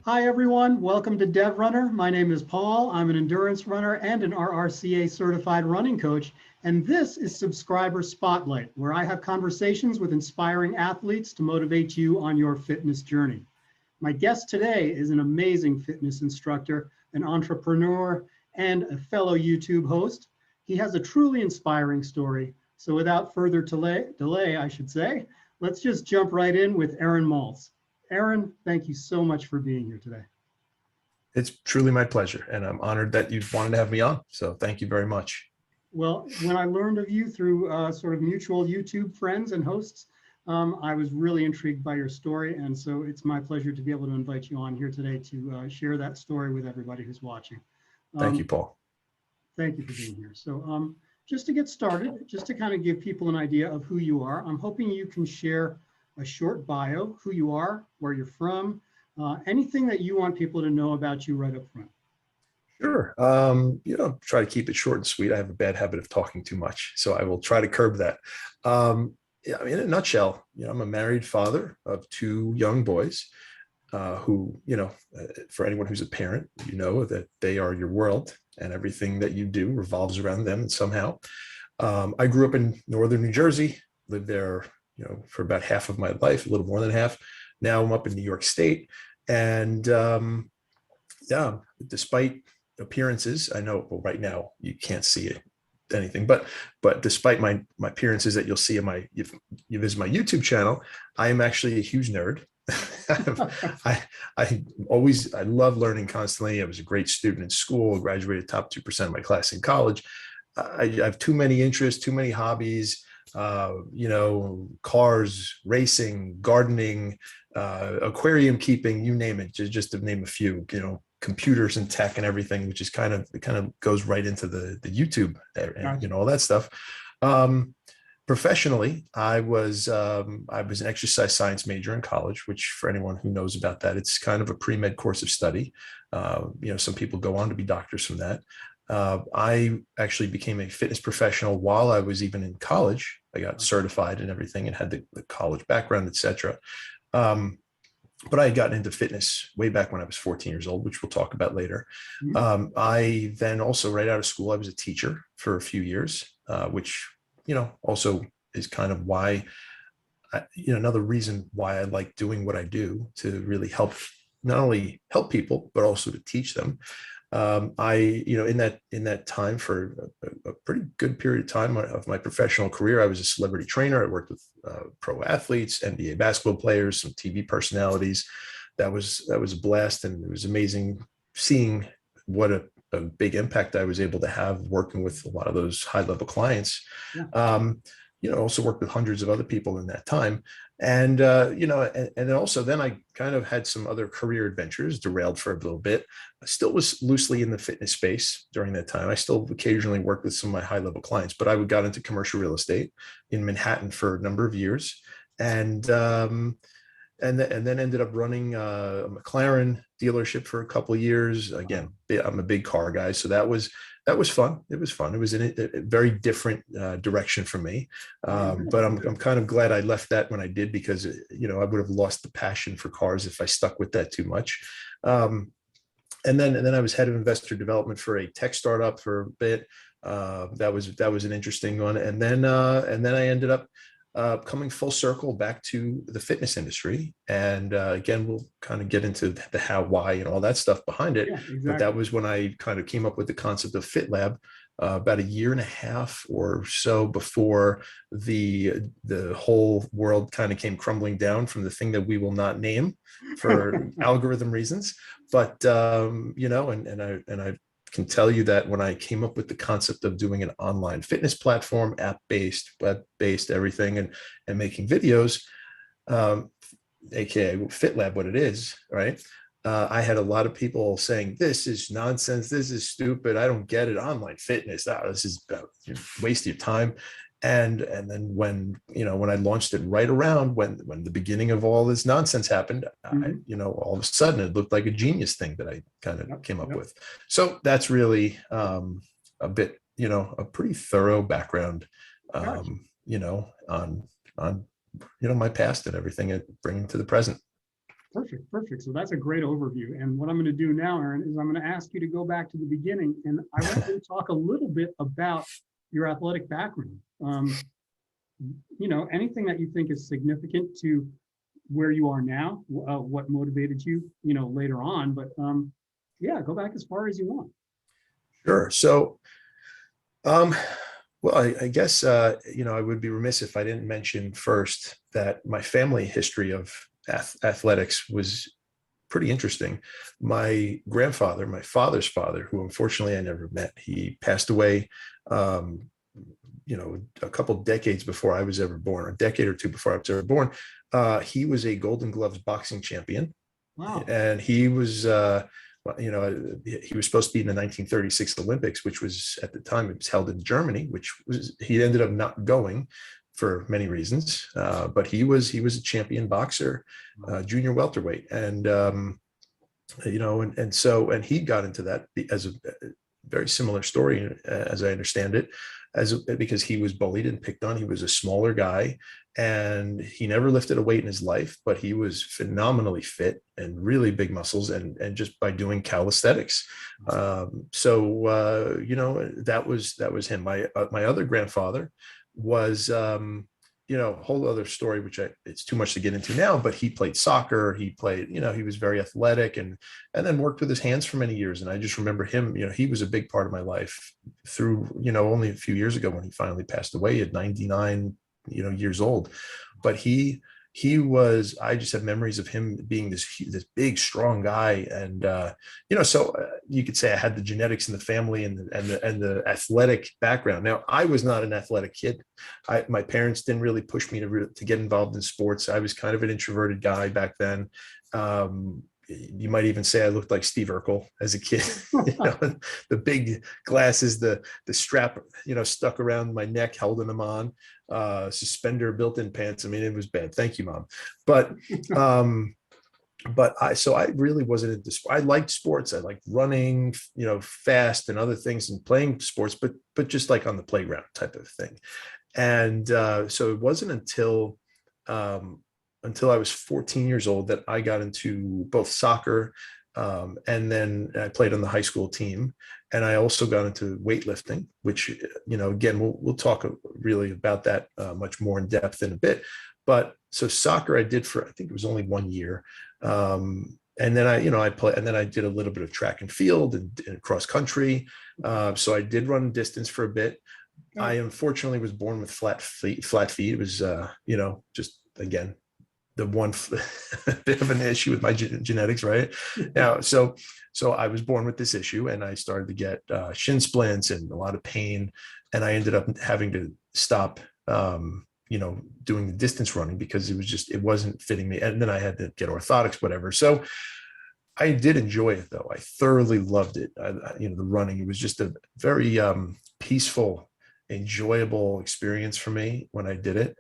Hi, everyone. Welcome to DevRunner. My name is Paul. I'm an endurance runner and an RRCA certified running coach. And this is Subscriber Spotlight, where I have conversations with inspiring athletes to motivate you on your fitness journey. My guest today is an amazing fitness instructor, an entrepreneur, and a fellow YouTube host. He has a truly inspiring story. So without further delay, I should say, let's just jump right in with Aaron Maltz. Aaron, thank you so much for being here today. It's truly my pleasure, and I'm honored that you wanted to have me on. So thank you very much. Well, when I learned of you through sort of mutual YouTube friends and hosts, I was really intrigued by your story. And so it's my pleasure to be able to invite you on here today to share that story with everybody who's watching. Thank you, Paul. Thank you for being here. So just to get started, just to kind of give people an idea of who you are, I'm hoping you can share a short bio, who you are, where you're from, anything that you want people to know about you right up front. Sure. Try to keep it short and sweet. I have a bad habit of talking too much, so I will try to curb that. In a nutshell, I'm a married father of two young boys who, for anyone who's a parent, you know that they are your world and everything that you do revolves around them somehow. I grew up in northern New Jersey, lived there for about half of my life, a little more than half. Now I'm up in New York State. And despite appearances, I know, well, right now you can't see anything, but despite my appearances that you'll see in if you visit my YouTube channel, I am actually a huge nerd. I love learning constantly. I was a great student in school, graduated top 2% of my class in college. I have too many interests, too many hobbies. Cars, racing, gardening, aquarium keeping, you name it, just to name a few, computers and tech and everything, which is kind of goes right into the YouTube and all that stuff. Professionally, I was an exercise science major in college, which for anyone who knows about that, it's kind of a pre-med course of study. Some people go on to be doctors from that. I actually became a fitness professional while I was even in college. I got certified and everything and had the college background, etc. But I had gotten into fitness way back when I was 14 years old, which we'll talk about later. I then also, right out of school, I was a teacher for a few years, which, also is kind of why, another reason why I like doing what I do, to really help, not only help people, but also to teach them. In that time, for a pretty good period of time of my professional career, I was a celebrity trainer. I worked with pro athletes, NBA basketball players, some TV personalities. That was a blast, and it was amazing seeing what a big impact I was able to have working with a lot of those high level clients. Yeah. Also worked with hundreds of other people in that time. And, and then I kind of had some other career adventures, derailed for a little bit. I still was loosely in the fitness space during that time. I still occasionally worked with some of my high level clients, but I got into commercial real estate in Manhattan for a number of years. And then ended up running a McLaren dealership for a couple of years. Again, I'm a big car guy, so that was fun. It was fun. It was in a very different direction for me, but I'm kind of glad I left that when I did, because I would have lost the passion for cars if I stuck with that too much. And then I was head of investor development for a tech startup for a bit. That was an interesting one, and then I ended up coming full circle back to the fitness industry. And again, we'll kind of get into the how, why, and all that stuff behind it. Yeah, exactly. But that was when I kind of came up with the concept of FitLabb about a year and a half or so before the whole world kind of came crumbling down from the thing that we will not name for algorithm reasons. But I can tell you that when I came up with the concept of doing an online fitness platform, app-based, web-based, everything, and making videos, aka FitLab, what it is, right? I had a lot of people saying, "This is nonsense. This is stupid. I don't get it. Online fitness. This is waste of your time." And then when I launched it right around when the beginning of all this nonsense happened, all of a sudden it looked like a genius thing that I kind of came up with. So that's really a bit, a pretty thorough background, on my past and everything, and bringing to the present. Perfect, perfect. So that's a great overview. And what I'm going to do now, Aaron, is I'm going to ask you to go back to the beginning, and I want you to talk a little bit about your athletic background. Anything that you think is significant to where you are now, what motivated you, later on. But yeah, go back as far as you want. Sure. So, well, I guess, I would be remiss if I didn't mention first that my family history of athletics was pretty interesting. My grandfather, my father's father, who unfortunately I never met, he passed away, a couple decades before I was ever born, a decade or two before I was ever born. He was a Golden Gloves boxing champion. Wow. And he was, he was supposed to be in the 1936 Olympics, which was at the time it was held in Germany, he ended up not going for many reasons. But he was a champion boxer, junior welterweight, and and he got into that as a very similar story, as I understand it, because he was bullied and picked on. He was a smaller guy, and he never lifted a weight in his life, but he was phenomenally fit and really big muscles, and just by doing calisthenics. That was him. My other grandfather was, a whole other story, which it's too much to get into now, but he played soccer. He played, he was very athletic, and then worked with his hands for many years. And I just remember him, he was a big part of my life through, only a few years ago when he finally passed away at 99, years old. But I just have memories of him being this big, strong guy. And, you could say I had the genetics in the family and the athletic background. Now, I was not an athletic kid. My parents didn't really push me to get involved in sports. I was kind of an introverted guy back then. You might even say I looked like Steve Urkel as a kid, the big glasses, the strap, stuck around my neck, holding them on, suspender built-in pants. I mean, it was bad. Thank you, Mom. But I really wasn't into sport. I liked sports. I liked running, fast and other things, and playing sports, but just like on the playground type of thing. And so it wasn't until I was 14 years old that I got into both soccer, and then I played on the high school team. And I also got into weightlifting, which, again, we'll talk really about that much more in depth in a bit. But so soccer I did for, I think it was only 1 year. And then I did a little bit of track and field and cross country. So I did run distance for a bit. I unfortunately was born with flat feet. It was, just, again, the one bit of an issue with my genetics, right? Now, so I was born with this issue, and I started to get shin splints and a lot of pain, and I ended up having to stop, doing the distance running because it wasn't fitting me, and then I had to get orthotics, whatever. So I did enjoy it, though. I thoroughly loved it. The running, it was just a very peaceful, enjoyable experience for me when I did it.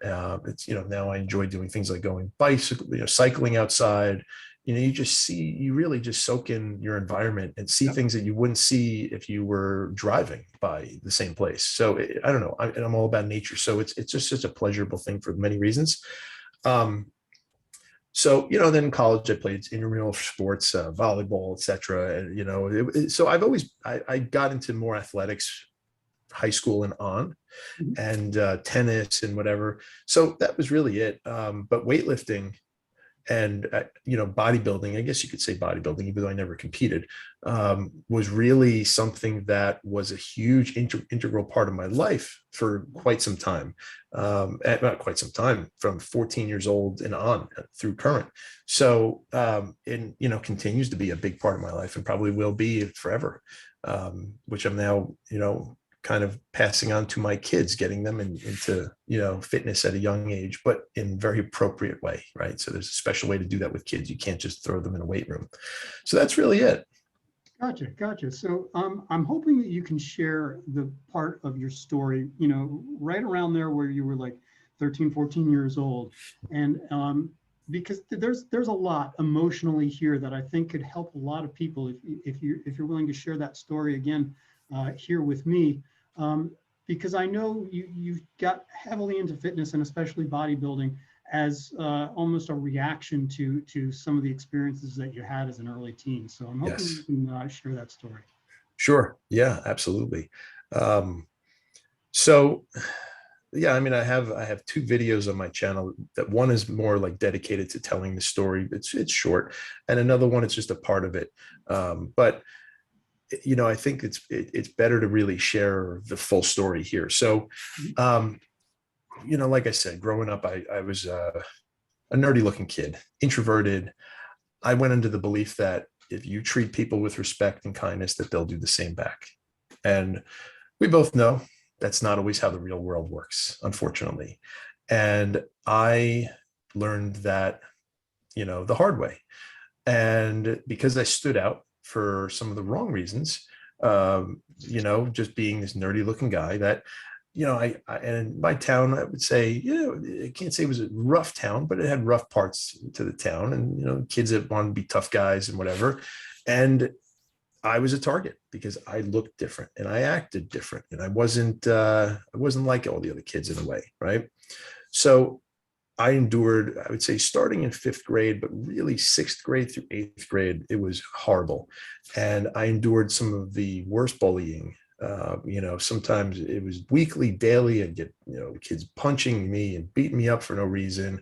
It's, now I enjoy doing things like going bicycle, cycling outside. You really just soak in your environment and see things that you wouldn't see if you were driving by the same place. So I don't know. I'm all about nature. So it's just such a pleasurable thing for many reasons. So, then in college, I played intramural sports, volleyball, et cetera. And, so I got into more athletics high school and on, and tennis and whatever. So that was really it. But weightlifting and, bodybuilding, I guess you could say bodybuilding, even though I never competed, was really something that was a huge integral part of my life for quite some time. Not quite some time, from 14 years old and on through current. So, it, continues to be a big part of my life, and probably will be forever, which I'm now, kind of passing on to my kids, getting them into, fitness at a young age, but in a very appropriate way, right? So there's a special way to do that with kids. You can't just throw them in a weight room. So that's really it. Gotcha. So I'm hoping that you can share the part of your story, right around there where you were like 13, 14 years old. And because there's a lot emotionally here that I think could help a lot of people if you're willing to share that story again here with me. Because I know you got heavily into fitness and especially bodybuilding. as almost a reaction to some of the experiences that you had as an early teen. So I'm hoping you Yes. can share that story. Sure. Yeah, absolutely. Um, so yeah, I mean, I have two videos on my channel. That one is more like dedicated to telling the story. It's short, and another one is just a part of it. But I think it's better to really share the full story here. So, um, like I said, growing up, I was a nerdy looking kid, introverted. I went into the belief that if you treat people with respect and kindness, that they'll do the same back. And we both know that's not always how the real world works, unfortunately. And I learned that, the hard way. And because I stood out for some of the wrong reasons, just being this nerdy looking guy that, and my town, I would say, I can't say it was a rough town, but it had rough parts to the town, and, kids that wanted to be tough guys and whatever. And I was a target because I looked different and I acted different, and I wasn't like all the other kids in a way. Right. So I endured, I would say, starting in fifth grade, but really sixth grade through eighth grade, it was horrible. And I endured some of the worst bullying. Sometimes it was weekly, daily. I'd get, kids punching me and beating me up for no reason,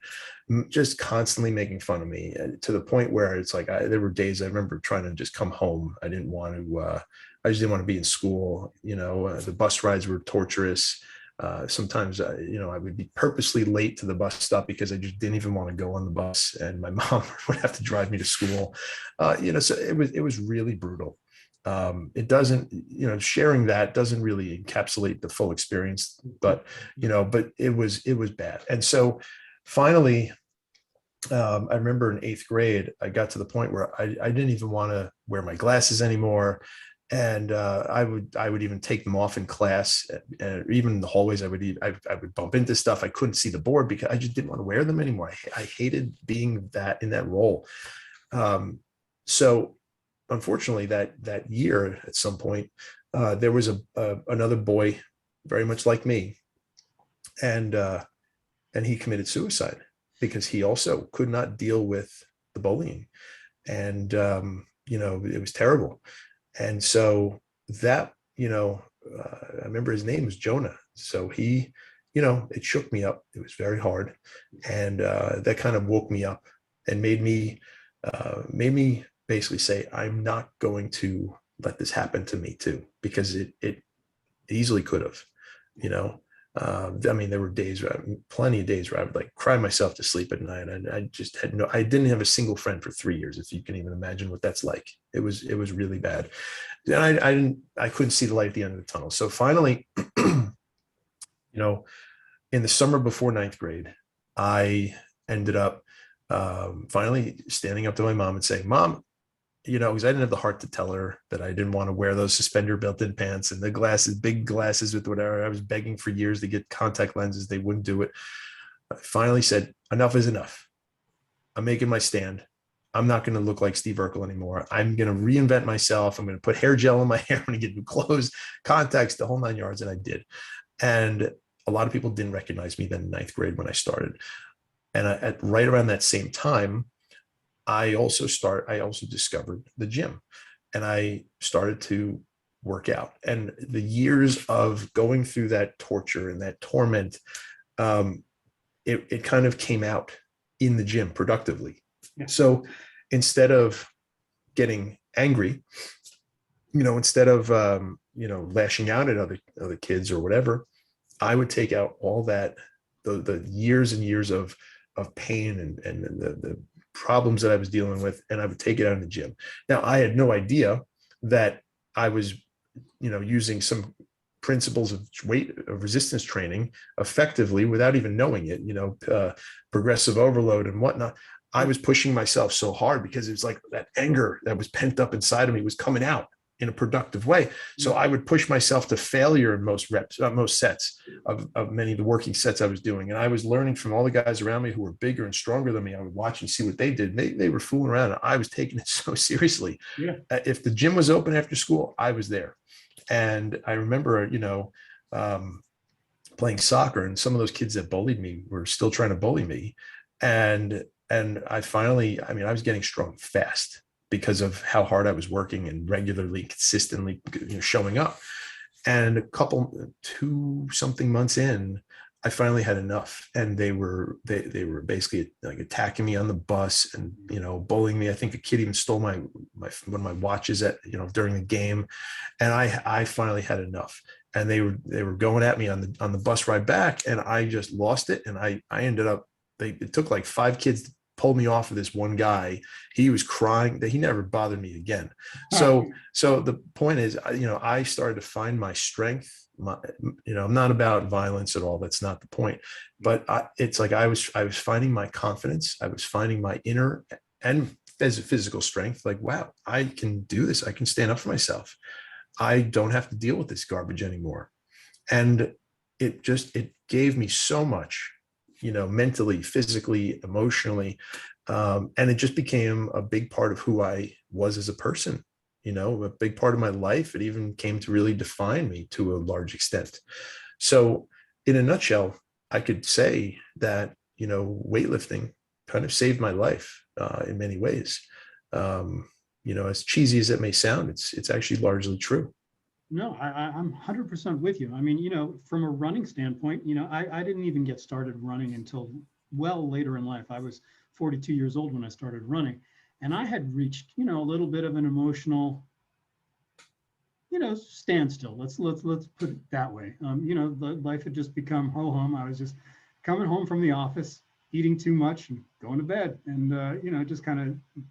just constantly making fun of me, to the point where it's like, there were days I remember trying to just come home. I didn't want to, I just didn't want to be in school. The bus rides were torturous. Sometimes, I would be purposely late to the bus stop because I just didn't even want to go on the bus, and my mom would have to drive me to school. So it was really brutal. It doesn't, sharing that doesn't really encapsulate the full experience, but it was bad. And so finally, I remember in eighth grade, I got to the point where I didn't even want to wear my glasses anymore. And I would even take them off in class, and even in the hallways. I would bump into stuff. I couldn't see the board because I just didn't want to wear them anymore. I hated being in that role. So unfortunately, that year at some point, there was another boy very much like me, and he committed suicide because he also could not deal with the bullying, and it was terrible. And so that, I remember his name was Jonah. So he, it shook me up. It was very hard. And that kind of woke me up and made me basically say, I'm not going to let this happen to me too, because it easily could have, there were days, plenty of days where I would like cry myself to sleep at night. And I just I didn't have a single friend for 3 years. If you can even imagine what that's like. It was really bad. And I couldn't see the light at the end of the tunnel. So finally, in the summer before ninth grade, I ended up finally standing up to my mom and saying, Mom, because I didn't have the heart to tell her that I didn't want to wear those suspender built-in pants and the glasses, big glasses with whatever. I was begging for years to get contact lenses. They wouldn't do it. I finally said, enough is enough. I'm making my stand. I'm not going to look like Steve Urkel anymore. I'm going to reinvent myself. I'm going to put hair gel in my hair. I'm going to get new clothes, contacts, the whole 9 yards. And I did. And a lot of people didn't recognize me then in ninth grade when I started. And at right around that same time, I also discovered the gym, and I started to work out. And the years of going through that torture and that torment, it kind of came out in the gym productively. Yeah. So instead of getting angry, instead of lashing out at other kids or whatever, I would take out all that, the years and years of pain and the problems that I was dealing with, and I would take it out in the gym. Now, I had no idea that I was, using some principles of resistance training effectively without even knowing it, progressive overload and whatnot. I was pushing myself so hard because it was like that anger that was pent up inside of me was coming out in a productive way. So I would push myself to failure in most sets of many of the working sets I was doing. And I was learning from all the guys around me who were bigger and stronger than me. I would watch and see what they did. They were fooling around, and I was taking it so seriously. Yeah. If the gym was open after school, I was there. And I remember, playing soccer, and some of those kids that bullied me were still trying to bully me. And I finally, I mean, I was getting strong fast because of how hard I was working and regularly, consistently, showing up. And a couple, 2 something months in, I finally had enough, and they were basically like attacking me on the bus and bullying me. I think a kid even stole my one of my watches at during the game, and I finally had enough. And they were going at me on the bus ride back, and I just lost it. And I ended up, it took like 5 kids to pull me off of this one guy. He was crying that he never bothered me again. So the point is, I started to find my strength. I'm not about violence at all. That's not the point. But it's like I was finding my confidence. I was finding my inner and physical strength. Like, wow, I can do this. I can stand up for myself. I don't have to deal with this garbage anymore. And it gave me so much, mentally, physically, emotionally. And it just became a big part of who I was as a person, a big part of my life. It even came to really define me to a large extent. So in a nutshell, I could say that, weightlifting kind of saved my life in many ways. As cheesy as it may sound, it's actually largely true. No, I'm 100% with you. I mean, from a running standpoint, I didn't even get started running until well later in life. I was 42 years old when I started running, and I had reached, a little bit of an emotional, standstill. Let's put it that way. The life had just become ho-hum. I was just coming home from the office, eating too much and going to bed, and just kind of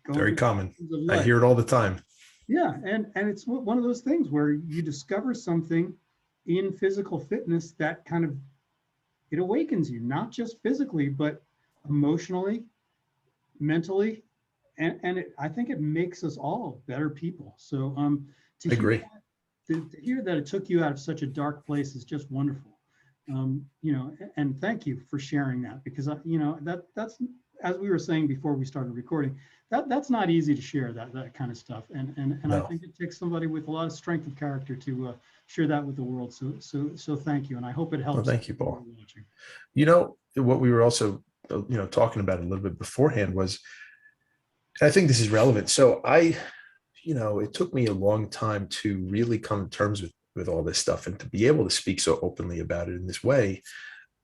going. Very common. I hear it all the time. Yeah, and it's one of those things where you discover something in physical fitness that kind of, it awakens you, not just physically, but emotionally, mentally, and I think it makes us all better people. So I agree. To hear that it took you out of such a dark place is just wonderful. And thank you for sharing that, because that's, as we were saying before we started recording, that's not easy to share that kind of stuff. And no. I think it takes somebody with a lot of strength of character to share that with the world. So thank you. And I hope it helps. Well, thank you, Paul. What we were also, talking about a little bit beforehand was, I think this is relevant. So it took me a long time to really come to terms with all this stuff and to be able to speak so openly about it in this way.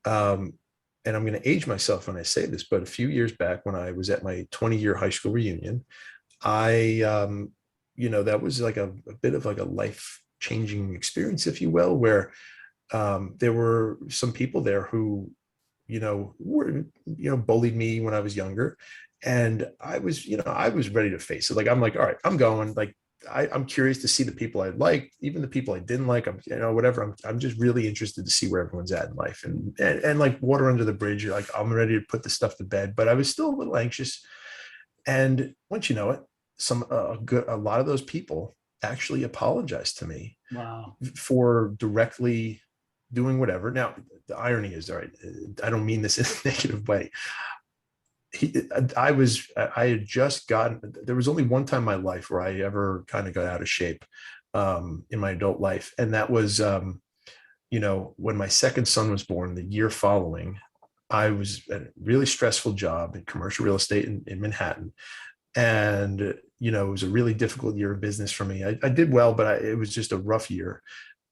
And I'm going to age myself when I say this, but a few years back when I was at my 20-year high school reunion, that was like a bit of like a life-changing experience, if you will, where there were some people there who, were, bullied me when I was younger. And I was ready to face it. Like, I'm like, all right, I'm going. Like, I'm curious to see the people I liked, even the people I didn't like. Whatever. I'm just really interested to see where everyone's at in life, and like water under the bridge. You're like, I'm ready to put this stuff to bed, but I was still a little anxious. And once you know it, a lot of those people actually apologized to me. Wow. For directly doing whatever. Now, the irony is, all right, I don't mean this in a negative way. I had just gotten, there was only one time in my life where I ever kind of got out of shape in my adult life. And that was, when my second son was born, the year following. I was at a really stressful job in commercial real estate in Manhattan. And, it was a really difficult year of business for me. I did well, but it was just a rough year.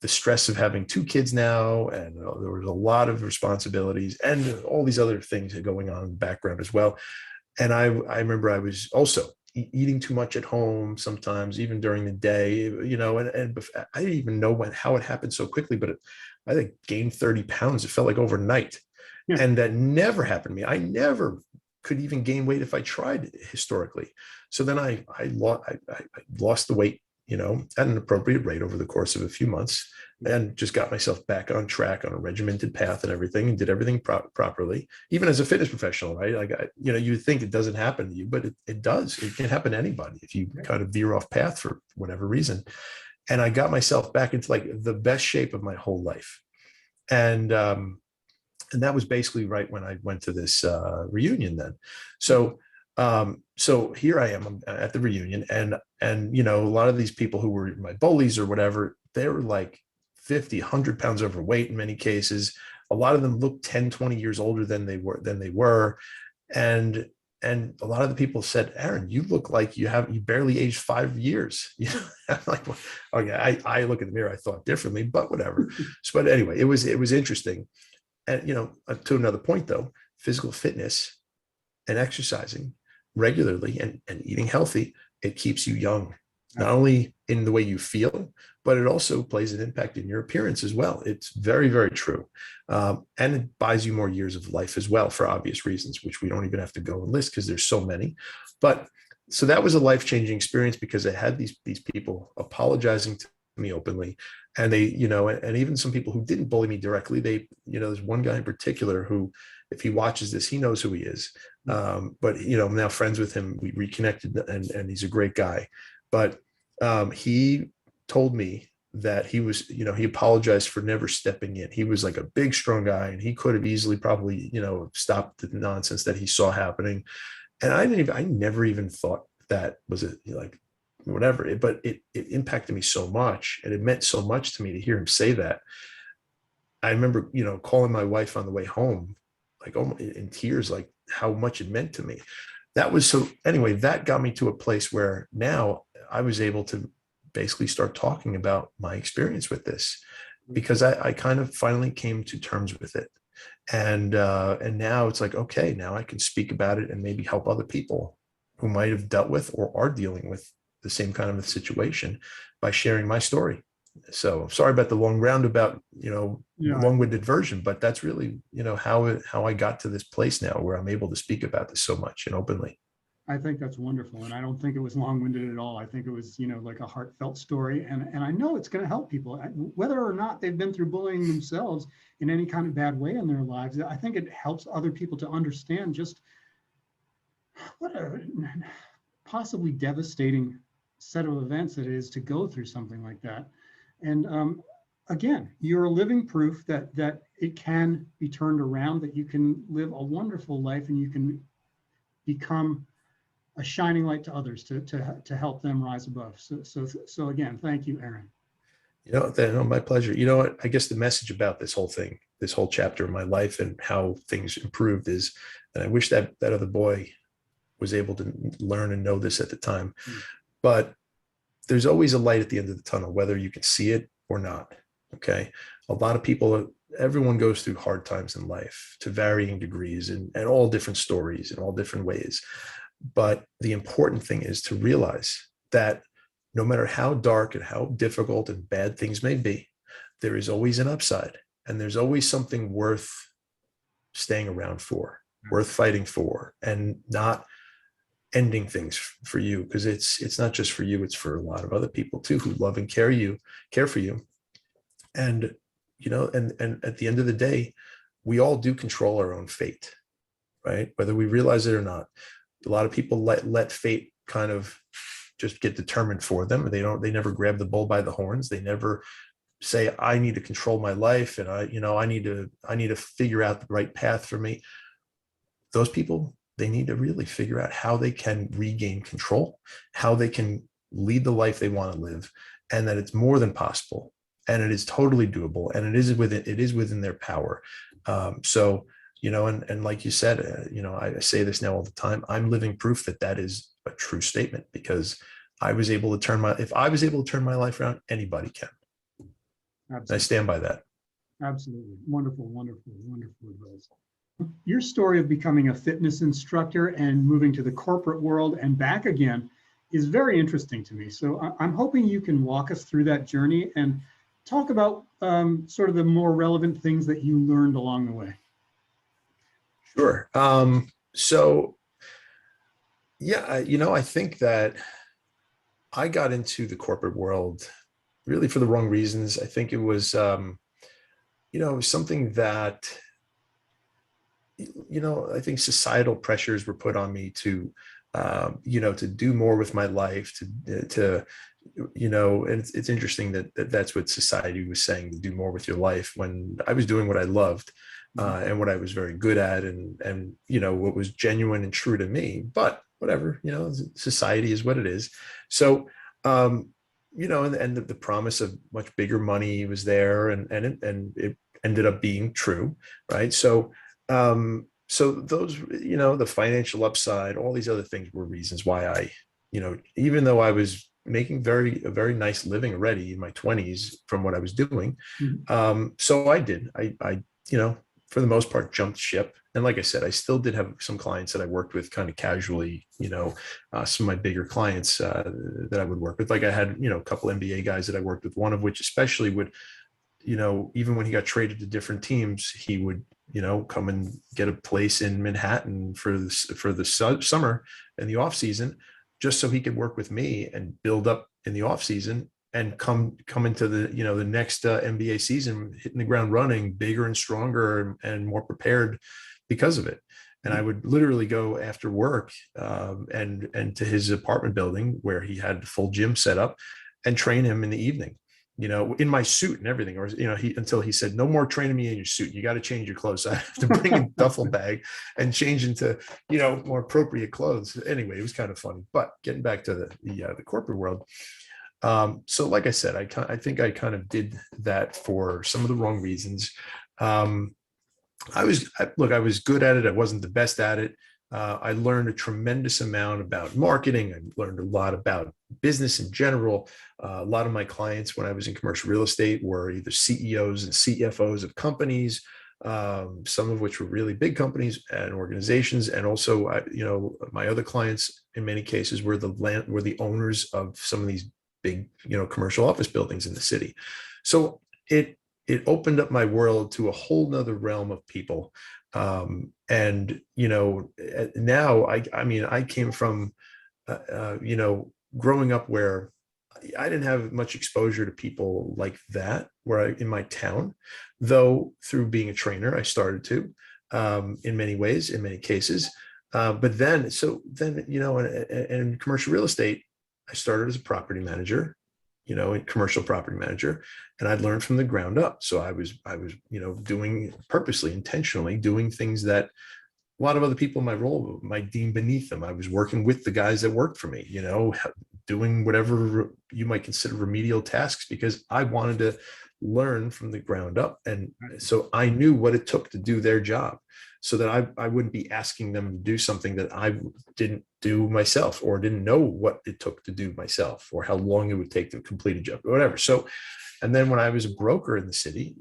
The stress of having 2 kids now, and there was a lot of responsibilities and all these other things going on in the background as well. And I remember I was also eating too much at home sometimes, even during the day, and I didn't even know how it happened so quickly, but I think gained 30 pounds. It felt like overnight. Yeah. And that never happened to me. I never could even gain weight if I tried historically. So then I lost the weight, at an appropriate rate over the course of a few months, and just got myself back on track on a regimented path and everything, and did everything properly, even as a fitness professional, right? Like, you think it doesn't happen to you, but it does. It can happen to anybody if you kind of veer off path for whatever reason. And I got myself back into like the best shape of my whole life. And that was basically right when I went to this reunion then. So here I am at the reunion, and a lot of these people who were my bullies or whatever, they were like 50, 100 pounds overweight in many cases. a lot of them looked 10, 20 years older than they were. And a lot of the people said, Aaron, you look like you barely aged 5 years. You know, I'm like, well, oh yeah, I look in the mirror, I thought differently, but whatever. So, but anyway, it was interesting. And, you know, to another point though, physical fitness and exercising regularly and eating healthy, it keeps you young, not only in the way you feel, but it also plays an impact in your appearance as well. It's very, very true. And it buys you more years of life as well, for obvious reasons, which we don't even have to go and list because there's so many. But so that was a life-changing experience because I had these people apologizing to me openly. And they, you know, and even some people who didn't bully me directly, they, you know, there's one guy in particular who, if he watches this, he knows who he is. But, you know, I'm now friends with him. We reconnected and he's a great guy. But he told me that he was, you know, he apologized for never stepping in. He was like a big, strong guy, and he could have easily probably, you know, stopped the nonsense that he saw happening. And I never even thought that was it, like, whatever. But it impacted me so much, and it meant so much to me to hear him say that. I remember, you know, calling my wife on the way home, like, oh, in tears, like how much it meant to me. That was so, anyway, that got me to a place where now I was able to basically start talking about my experience with this, because I kind of finally came to terms with it. And now it's like, okay, now I can speak about it and maybe help other people who might have dealt with or are dealing with the same kind of a situation by sharing my story. So sorry about the long roundabout, you know, long-winded version, but that's really, you know, how I got to this place now where I'm able to speak about this so much and openly. I think that's wonderful. And I don't think it was long-winded at all. I think it was, you know, like a heartfelt story. And I know it's going to help people, whether or not they've been through bullying themselves in any kind of bad way in their lives. I think it helps other people to understand just what a possibly devastating set of events it is to go through something like that. And again, you're a living proof that it can be turned around, that you can live a wonderful life and you can become a shining light to others to help them rise above. So again, thank you, Aaron. You know, my pleasure. You know what? I guess the message about this whole thing, this whole chapter of my life and how things improved is that I wish that other boy was able to learn and know this at the time. But there's always a light at the end of the tunnel, whether you can see it or not. Okay. A lot of people, everyone goes through hard times in life to varying degrees and all different stories in all different ways. But the important thing is to realize that no matter how dark and how difficult and bad things may be, there is always an upside, and there's always something worth staying around for, worth fighting for, and not ending things for you, because it's not just for you, it's for a lot of other people too who love and care for you. And, you know, and at the end of the day, we all do control our own fate, right? Whether we realize it or not. A lot of people let fate kind of just get determined for them. They never grab the bull by the horns. They never say, I need to control my life, and I need to figure out the right path for me. Those people, they need to really figure out how they can regain control, how they can lead the life they want to live, and that it's more than possible, and it is totally doable, and it is within their power. So, you know, and like you said, you know, I say this now all the time, I'm living proof that is a true statement, because if I was able to turn my life around, anybody can. Absolutely. I stand by that. Absolutely. Wonderful, wonderful, wonderful advice. Your story of becoming a fitness instructor and moving to the corporate world and back again is very interesting to me. So I'm hoping you can walk us through that journey and talk about sort of the more relevant things that you learned along the way. Sure. So, yeah, you know, I think that I got into the corporate world really for the wrong reasons. I think it was, you know, something that, you know, I think societal pressures were put on me to, you know, to do more with my life, to, you know, and it's interesting that's what society was saying, to do more with your life, when I was doing what I loved. And what I was very good at, and, you know, what was genuine and true to me, but whatever, you know, society is what it is. So, you know, and the promise of much bigger money was there, and ended up being true, right? So those, the financial upside, all these other things were reasons why I, even though I was making a very nice living already in my 20s from what I was doing. So I did, for the most part, jumped ship. And like I said, I still did have some clients that I worked with kind of casually, some of my bigger clients that I would work with. Like I had, a couple NBA guys that I worked with, one of which especially would, even when he got traded to different teams, he would, come and get a place in Manhattan for the summer and the off season, just so he could work with me and build up in the off season and come into the, the next NBA season, hitting the ground running, bigger and stronger and more prepared because of it. And I would literally go after work and to his apartment building where he had the full gym set up and train him in the evening, in my suit and everything, or, until he said, no more training me in your suit. You got to change your clothes. So I have to bring a duffel bag and change into, more appropriate clothes. Anyway, it was kind of funny, but getting back to the corporate world. So like I said, I think I kind of did that for some of the wrong reasons. I was good at it. I wasn't the best at it. I learned a tremendous amount about marketing. I learned a lot about business in general. A lot of my clients when I was in commercial real estate were either CEOs and CFOs of companies, some of which were really big companies and organizations. And also, my other clients in many cases were the owners of some of these big, commercial office buildings in the city. So it opened up my world to a whole nother realm of people. And, now I came from, growing up where I didn't have much exposure to people like that in my town, though through being a trainer, I started to, in many ways, in many cases. But then, in commercial real estate, I started as a property manager, a commercial property manager, and I'd learned from the ground up. So I was, doing purposely, intentionally doing things that a lot of other people in my role might deem beneath them. I was working with the guys that worked for me, doing whatever you might consider remedial tasks because I wanted to learn from the ground up. And so I knew what it took to do their job so that I wouldn't be asking them to do something that I didn't do myself or didn't know what it took to do myself or how long it would take to complete a job or whatever. So, and then when I was a broker in the city,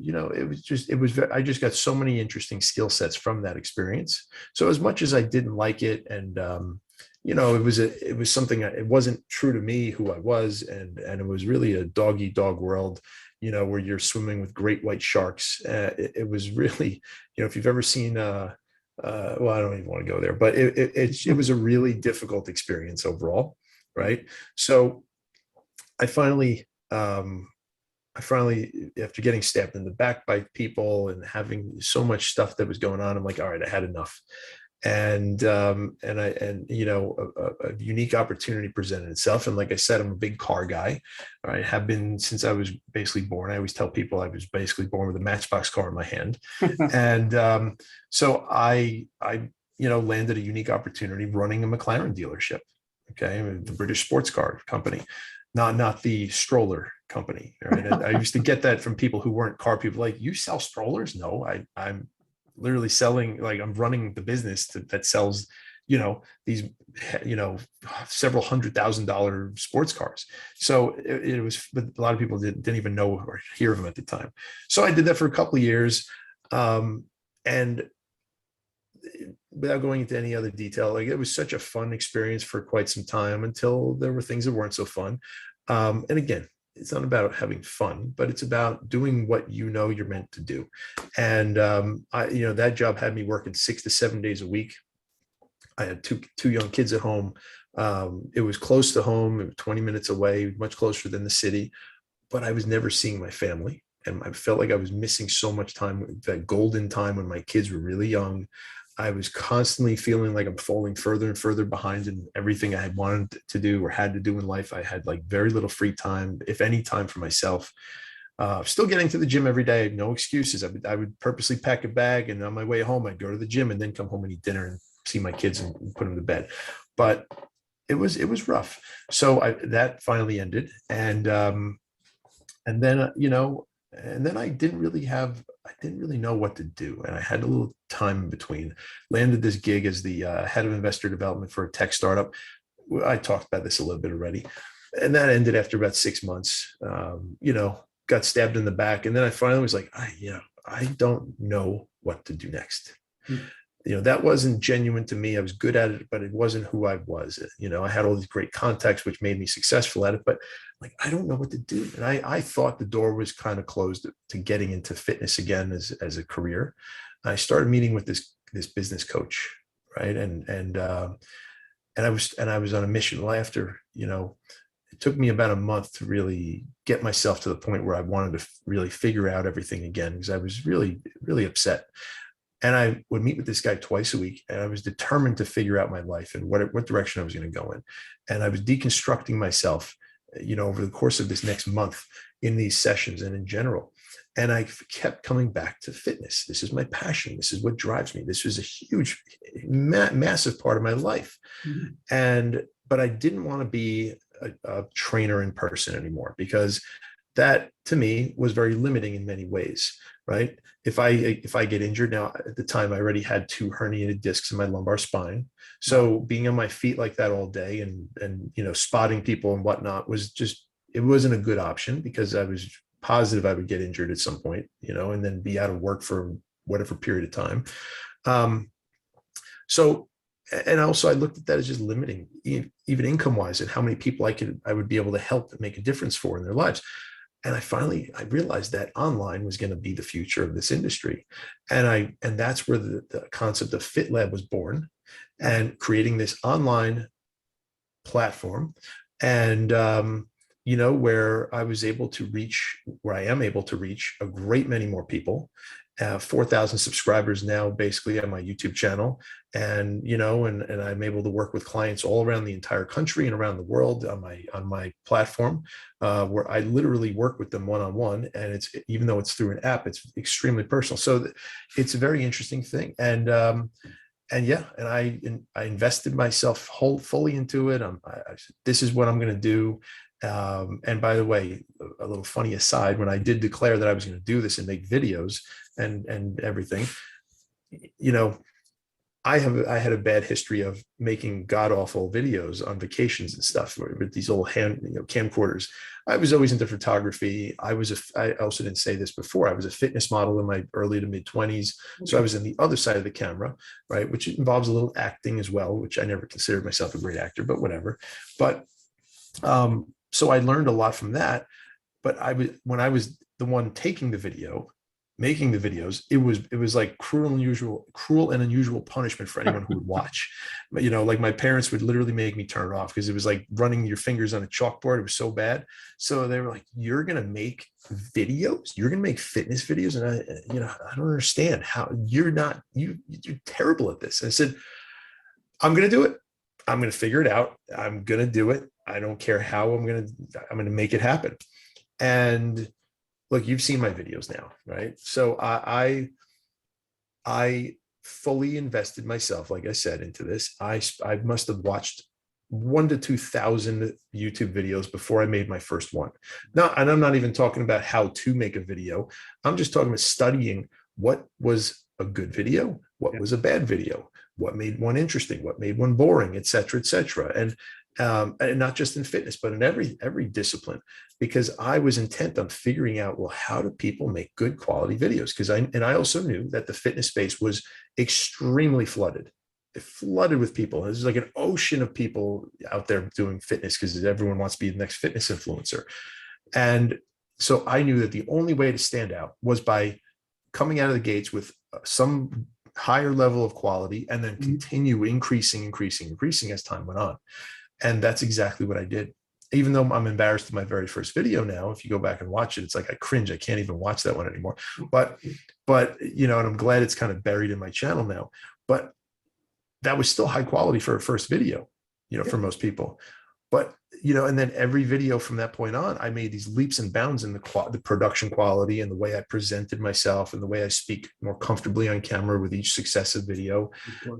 I just got so many interesting skill sets from that experience. So as much as I didn't like it and, it was something, it wasn't true to me who I was. And it was really a dog eat dog world, where you're swimming with great white sharks. It was really, if you've ever seen, well, I don't even want to go there, but it was a really difficult experience overall. Right. So I finally, after getting stabbed in the back by people and having so much stuff that was going on, I'm like, all right, I had enough. And a unique opportunity presented itself. And like I said, I'm a big car guy. I have been since I was basically born. I always tell people I was basically born with a Matchbox car in my hand. And so I landed a unique opportunity running a McLaren dealership. Okay. The British sports car company, not the stroller company. Right. And I used to get that from people who weren't car people, like, you sell strollers? No, I'm literally selling, like, I'm running the business that sells, these, several $100,000 sports cars. So it was, but a lot of people didn't even know or hear of them at the time. So I did that for a couple of years. And without going into any other detail, like, it was such a fun experience for quite some time until there were things that weren't so fun. And again, it's not about having fun, but it's about doing what you're meant to do. And that job had me working 6 to 7 days a week. I had two young kids at home. It was close to home, 20 minutes away, much closer than the city, but I was never seeing my family. And I felt like I was missing so much time, that golden time when my kids were really young. I was constantly feeling like I'm falling further and further behind in everything I had wanted to do or had to do in life. I had like very little free time, if any time for myself. Still getting to the gym every day, no excuses. I would purposely pack a bag, and on my way home, I'd go to the gym and then come home and eat dinner and see my kids and put them to bed. But it was rough. So that finally ended. And then, And then I didn't really know what to do. And I had a little time in between, landed this gig as the head of investor development for a tech startup. I talked about this a little bit already. And that ended after about 6 months, got stabbed in the back. And then I finally was like, I don't know what to do next. That wasn't genuine to me. I was good at it, but it wasn't who I was. I had all these great contacts, which made me successful at it, but like, I don't know what to do. And I thought the door was kind of closed to getting into fitness again as a career. I started meeting with this business coach, right? And I was on a mission. Well, after, it took me about a month to really get myself to the point where I wanted to really figure out everything again, because I was really, really upset. And I would meet with this guy twice a week, and I was determined to figure out my life and what direction I was going to go in. And I was deconstructing myself, over the course of this next month in these sessions and in general. And I kept coming back to fitness. This is my passion. This is what drives me. This was a huge, massive part of my life. But I didn't want to be a trainer in person anymore, because that to me was very limiting in many ways, right? If I get injured now, at the time I already had 2 herniated discs in my lumbar spine. So being on my feet like that all day and spotting people and whatnot it wasn't a good option, because I was positive I would get injured at some point, and then be out of work for whatever period of time. And also I looked at that as just limiting, even income wise, and how many people I would be able to help and make a difference for in their lives. And I realized that online was going to be the future of this industry. And that's where the concept of FitLabb was born, and creating this online platform. And, where I am able to reach a great many more people. 4,000 subscribers now, basically, on my YouTube channel. And, and I'm able to work with clients all around the entire country and around the world on my platform, where I literally work with them one-on-one. And even though it's through an app, it's extremely personal. So it's a very interesting thing. And I invested myself fully into it. I said, this is what I'm going to do. And by the way, a little funny aside, when I did declare that I was going to do this and make videos and everything, I had a bad history of making god awful videos on vacations and stuff with these old camcorders. I was always into photography. I also didn't say this before. I was a fitness model in my early to mid 20s. So I was on the other side of the camera, right? Which involves a little acting as well, which I never considered myself a great actor, but whatever. But, so I learned a lot from that. But when I was the one taking the video, making the videos, it was like cruel and unusual punishment for anyone who would watch. Like my parents would literally make me turn it off, because it was like running your fingers on a chalkboard. It was so bad. So they were like, "You're gonna make videos? You're gonna make fitness videos?" And I don't understand how you're terrible at this. And I said, "I'm gonna do it. I'm gonna figure it out. I'm gonna do it. I don't care how. I'm gonna make it happen." And look, you've seen my videos now, right? So I fully invested myself, like I said, into this. I must have watched 1,000 to 2,000 YouTube videos before I made my first one. Now, and I'm not even talking about how to make a video. I'm just talking about studying what was a good video, what was a bad video, what made one interesting, what made one boring, et cetera, et cetera. And not just in fitness, but in every discipline, because I was intent on figuring out, well, how do people make good quality videos? Because I also knew that the fitness space was extremely flooded. It flooded with people. There's like an ocean of people out there doing fitness, because everyone wants to be the next fitness influencer. And so I knew that the only way to stand out was by coming out of the gates with some higher level of quality, and then continue increasing as time went on. And that's exactly what I did. Even though I'm embarrassed of my very first video now, if you go back and watch it, it's like I cringe. I can't even watch that one anymore. But and I'm glad it's kind of buried in my channel now. But that was still high quality for a first video, for most people. But and then every video from that point on, I made these leaps and bounds in the production quality and the way I presented myself and the way I speak more comfortably on camera with each successive video.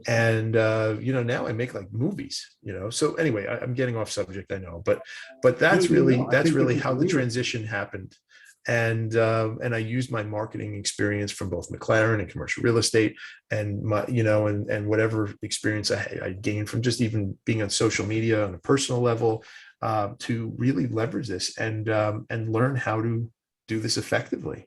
And now I make like movies. So anyway, I'm getting off subject, I know, but that's really how the transition happened. And I used my marketing experience from both McLaren and commercial real estate, and my, and whatever experience I gained from just even being on social media on a personal level, to really leverage this and learn how to do this effectively.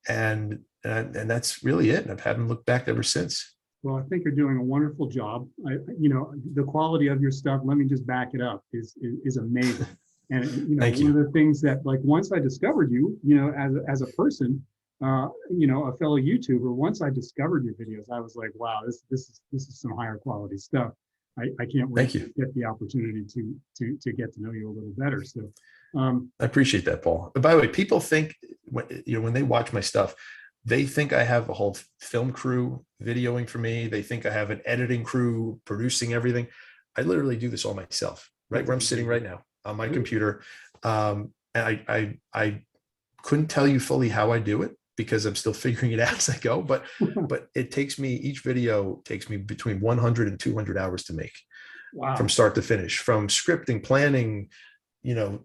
And that's really it. And I haven't looked back ever since. Well, I think you're doing a wonderful job. The quality of your stuff, let me just back it up, is amazing. And Thank one you. of the things that, like, once I discovered you, as a person, a fellow YouTuber, once I discovered your videos, I was like, wow, this is some higher quality stuff. I can't wait to get the opportunity to get to know you a little better. So I appreciate that, Paul. By the way, people think when they watch my stuff, they think I have a whole film crew videoing for me. They think I have an editing crew producing everything. I literally do this all myself, right where I'm sitting right now on my computer. And I couldn't tell you fully how I do it because I'm still figuring it out as I go, but it takes me, each video takes me between 100 and 200 hours to make. Wow. From start to finish, from scripting, planning,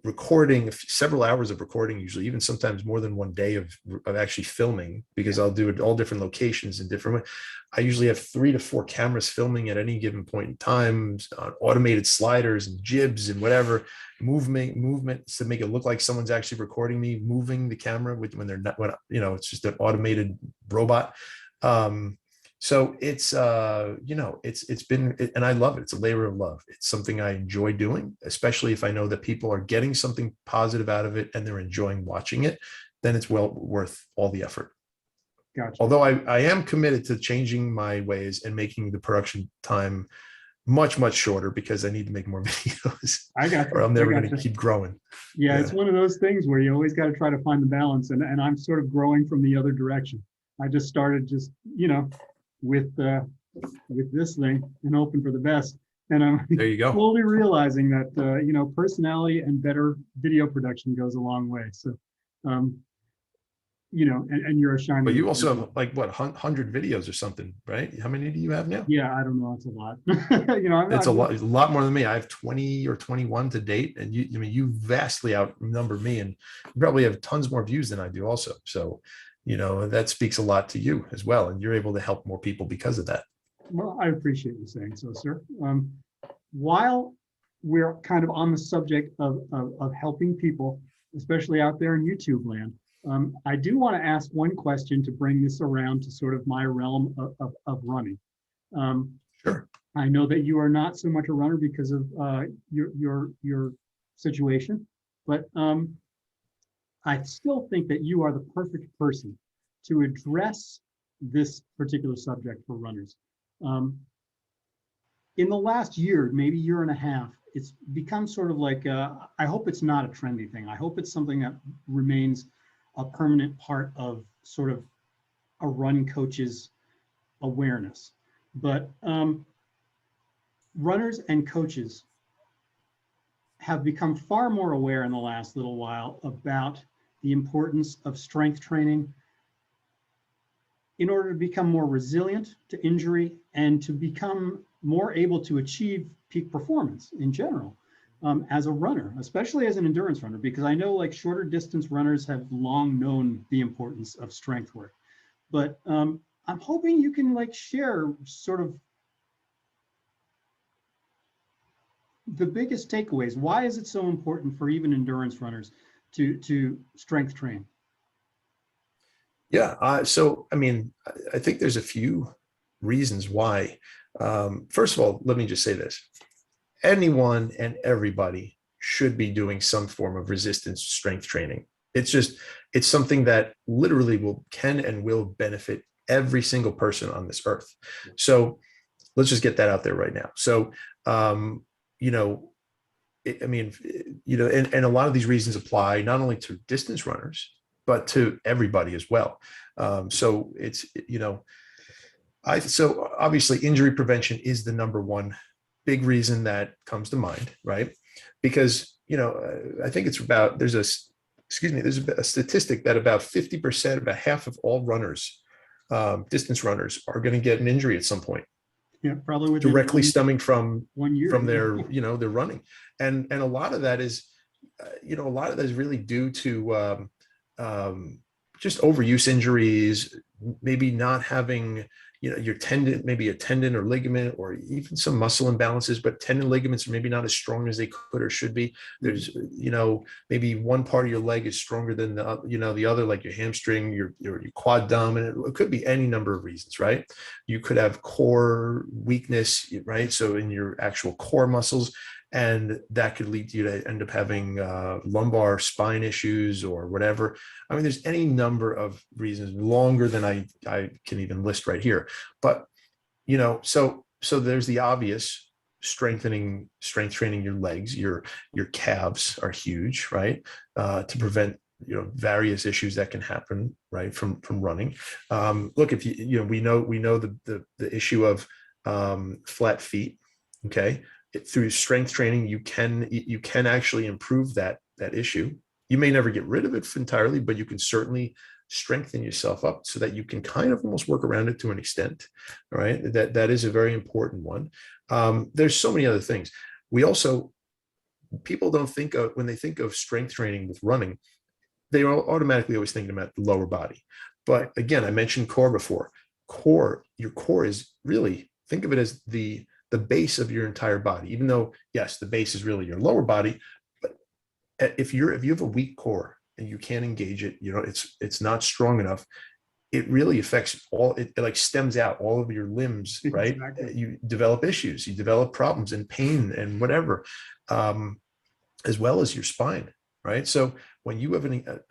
recording, several hours of recording, usually even sometimes more than one day of actually filming, because I'll do it all different locations and different. I usually have 3 to 4 cameras filming at any given point in time, automated sliders and jibs and whatever, movements to make it look like someone's actually recording me, moving the camera when they're not, it's just an automated robot. So it's, it's been, and I love it. It's a labor of love. It's something I enjoy doing, especially if I know that people are getting something positive out of it and they're enjoying watching it, then it's well worth all the effort. Gotcha. Although I am committed to changing my ways and making the production time much, much shorter, because I need to make more videos. I got you. Or I'm never going to keep growing. Yeah, it's one of those things where you always got to try to find the balance. And I'm sort of growing from the other direction. I just started with this thing and hoping for the best. And I'm there you go. slowly realizing that, personality and better video production goes a long way. So, and you're a shining. But you also have like what, 100 videos or something, right? How many do you have now? Yeah, I don't know. It's a lot. It's a lot more than me. I have 20 or 21 to date. And you vastly outnumber me, and you probably have tons more views than I do also. So, that speaks a lot to you as well. And you're able to help more people because of that. Well, I appreciate you saying so, sir. While we're kind of on the subject of helping people, especially out there in YouTube land, I do want to ask one question to bring this around to sort of my realm of running. Sure. I know that you are not so much a runner because of your situation, but I still think that you are the perfect person to address this particular subject for runners. In the last year, maybe year and a half, it's become sort of like, I hope it's not a trendy thing. I hope it's something that remains a permanent part of sort of a run coach's awareness. But runners and coaches have become far more aware in the last little while about the importance of strength training in order to become more resilient to injury and to become more able to achieve peak performance in general as a runner, especially as an endurance runner, because I know like shorter distance runners have long known the importance of strength work. But I'm hoping you can like share sort of the biggest takeaways. Why is it so important for even endurance runners to strength train? Yeah. So, I think there's a few reasons why. First of all, let me just say this. Anyone and everybody should be doing some form of resistance strength training. It's something that literally can and will benefit every single person on this earth. So let's just get that out there right now. So, and a lot of these reasons apply not only to distance runners, but to everybody as well. So it's, so obviously injury prevention is the number one big reason that comes to mind, right? Because, I think it's about, there's a statistic that about 50%, about half of all runners, distance runners, are going to get an injury at some point. Yeah, probably directly stemming from 1 year from their, their running. And a lot of that is, really due to just overuse injuries, maybe not having, your tendon, maybe a tendon or ligament, or even some muscle imbalances, but tendon ligaments are maybe not as strong as they could or should be. There's, maybe one part of your leg is stronger than the other, like your hamstring, your quad dominant. It could be any number of reasons, right? You could have core weakness, right? So in your actual core muscles, and that could lead you to end up having lumbar spine issues or whatever. I mean, there's any number of reasons, longer than I can even list right here. But, so there's the obvious: strength training your legs, your calves are huge, right? To prevent, various issues that can happen, right, from running. Look, if we know the issue of flat feet. Okay. Through strength training, you can actually improve that issue. You may never get rid of it entirely, but you can certainly strengthen yourself up so that you can kind of almost work around it to an extent. All right. That is a very important one. There's so many other things. People don't think of, when they think of strength training with running, they are automatically always thinking about the lower body. But again, I mentioned core before. Your core is really, think of it as the base of your entire body, even though, yes, the base is really your lower body. But if you have a weak core and you can't engage it, it's not strong enough, it really affects it like stems out all of your limbs, right? Exactly. You develop issues, you develop problems and pain and whatever, as well as your spine, right? So when you have a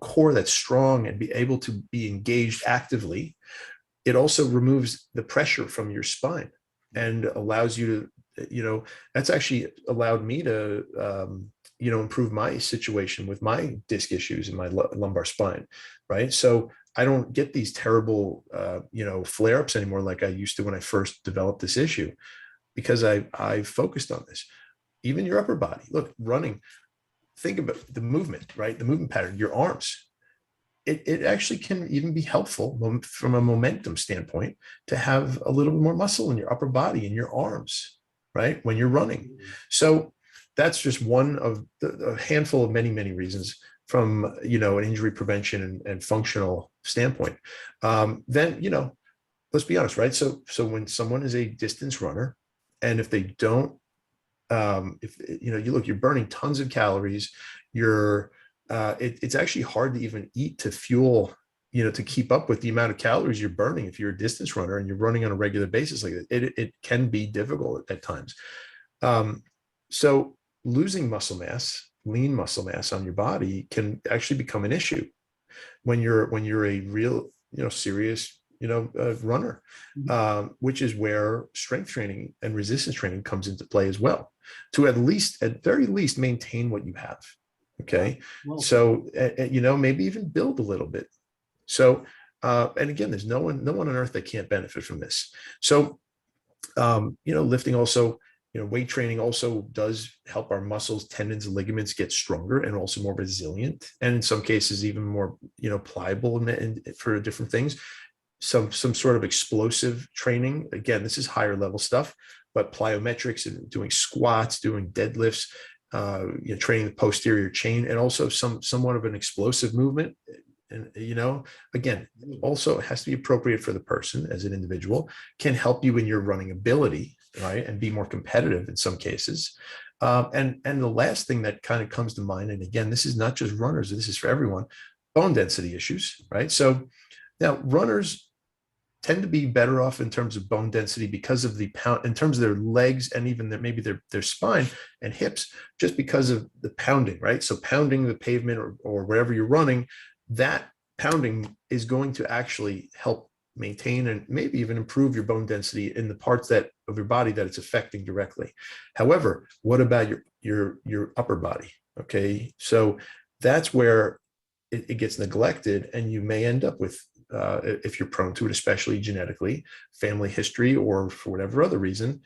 core that's strong and be able to be engaged actively, it also removes the pressure from your spine and allows you to, that's actually allowed me to, improve my situation with my disc issues in my lumbar spine, right? So I don't get these terrible, flare-ups anymore like I used to when I first developed this issue, because I focused on this. Even your upper body, look, running, think about the movement, right? The movement pattern, your arms. It actually can even be helpful from a momentum standpoint to have a little bit more muscle in your upper body and your arms, right, when you're running. So that's just one of a handful of many, many reasons from, an injury prevention and functional standpoint. Then, let's be honest, right? So when someone is a distance runner, and if they don't, you're burning tons of calories, it's actually hard to even eat to fuel, to keep up with the amount of calories you're burning. If you're a distance runner and you're running on a regular basis like that, it can be difficult at times. So losing lean muscle mass on your body can actually become an issue when you're a real, serious, runner, which is where strength training and resistance training comes into play as well, to at very least maintain what you have. Okay. Well, so, maybe even build a little bit. So, and again, there's no one on earth that can't benefit from this. So, lifting also, weight training also does help our muscles, tendons, and ligaments get stronger and also more resilient. And in some cases, even more, pliable for different things. Some sort of explosive training. Again, this is higher level stuff, but plyometrics and doing squats, doing deadlifts, training the posterior chain, and also somewhat of an explosive movement. And, again, also it has to be appropriate for the person as an individual, can help you in your running ability, right? And be more competitive in some cases. And the last thing that kind of comes to mind, and again, this is not just runners, this is for everyone, bone density issues, right? So now runners tend to be better off in terms of bone density because of in terms of their legs and even maybe their spine and hips, just because of the pounding, right? So pounding the pavement or wherever you're running, that pounding is going to actually help maintain and maybe even improve your bone density in the parts of your body that it's affecting directly. However, what about your upper body? Okay, so that's where it gets neglected, and you may end up with, if you're prone to it, especially genetically, family history, or for whatever other reason,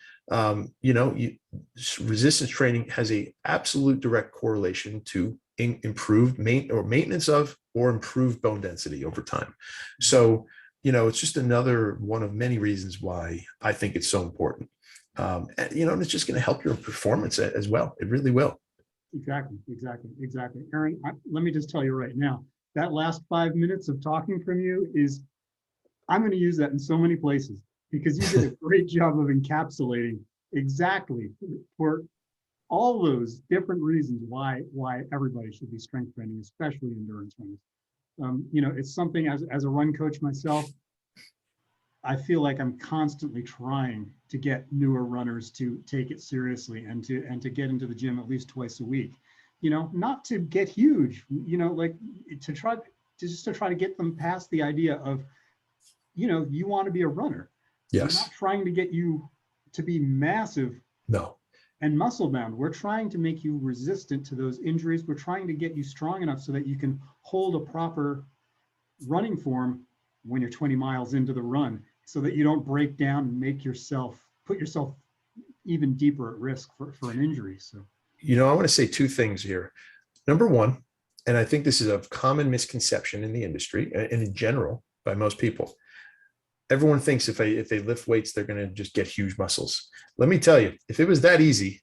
resistance training has a absolute direct correlation to improved maintenance of or improved bone density over time. So, it's just another one of many reasons why I think it's so important. And it's just going to help your performance as well. It really will. Exactly. Aaron, let me just tell you right now, that last 5 minutes of talking from you is, I'm going to use that in so many places because you did a great job of encapsulating exactly for all those different reasons why everybody should be strength training, especially endurance runners. It's something as a run coach myself, I feel like I'm constantly trying to get newer runners to take it seriously and to get into the gym at least twice a week. Not to get huge, like to try to get them past the idea of, you want to be a runner. We're not Yes. trying to get you to be massive No. and muscle bound. We're trying to make you resistant to those injuries. We're trying to get you strong enough so that you can hold a proper running form when you're 20 miles into the run, so that you don't break down and put yourself even deeper at risk for an injury. So, I want to say two things here. Number one, and I think this is a common misconception in the industry and in general by most people. Everyone thinks if they lift weights, they're going to just get huge muscles. Let me tell you, if it was that easy,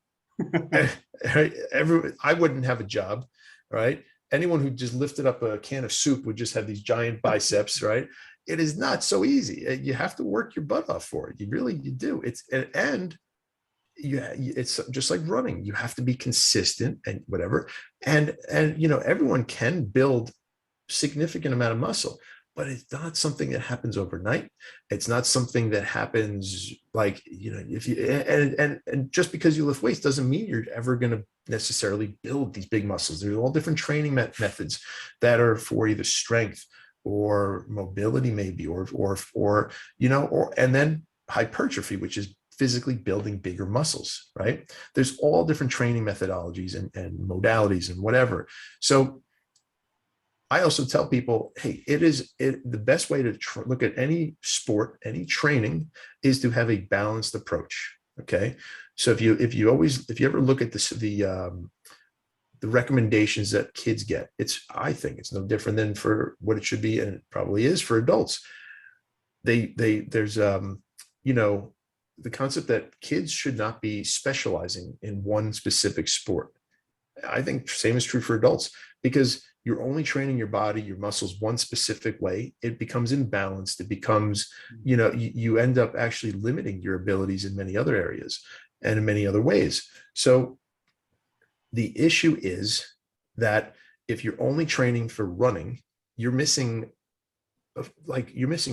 I wouldn't have a job, right? Anyone who just lifted up a can of soup would just have these giant biceps, right? It is not so easy. You have to work your butt off for it. You do. It's just like running. You have to be consistent and whatever. And everyone can build significant amount of muscle, but it's not something that happens overnight. It's not something that happens like, if you, and just because you lift weights doesn't mean you're ever going to necessarily build these big muscles. There's all different training methods that are for either strength or mobility, maybe, and then hypertrophy, which is physically building bigger muscles, right? There's all different training methodologies and modalities and whatever. So I also tell people, hey, the best way to look at any sport, any training, is to have a balanced approach. Okay, so if you ever look at the recommendations that kids get, I think it's no different than for what it should be, and it probably is for adults. There's the concept that kids should not be specializing in one specific sport. I think same is true for adults, because you're only training your body, your muscles one specific way. It becomes imbalanced. It becomes, you end up actually limiting your abilities in many other areas and in many other ways. So the issue is that if you're only training for running, you're missing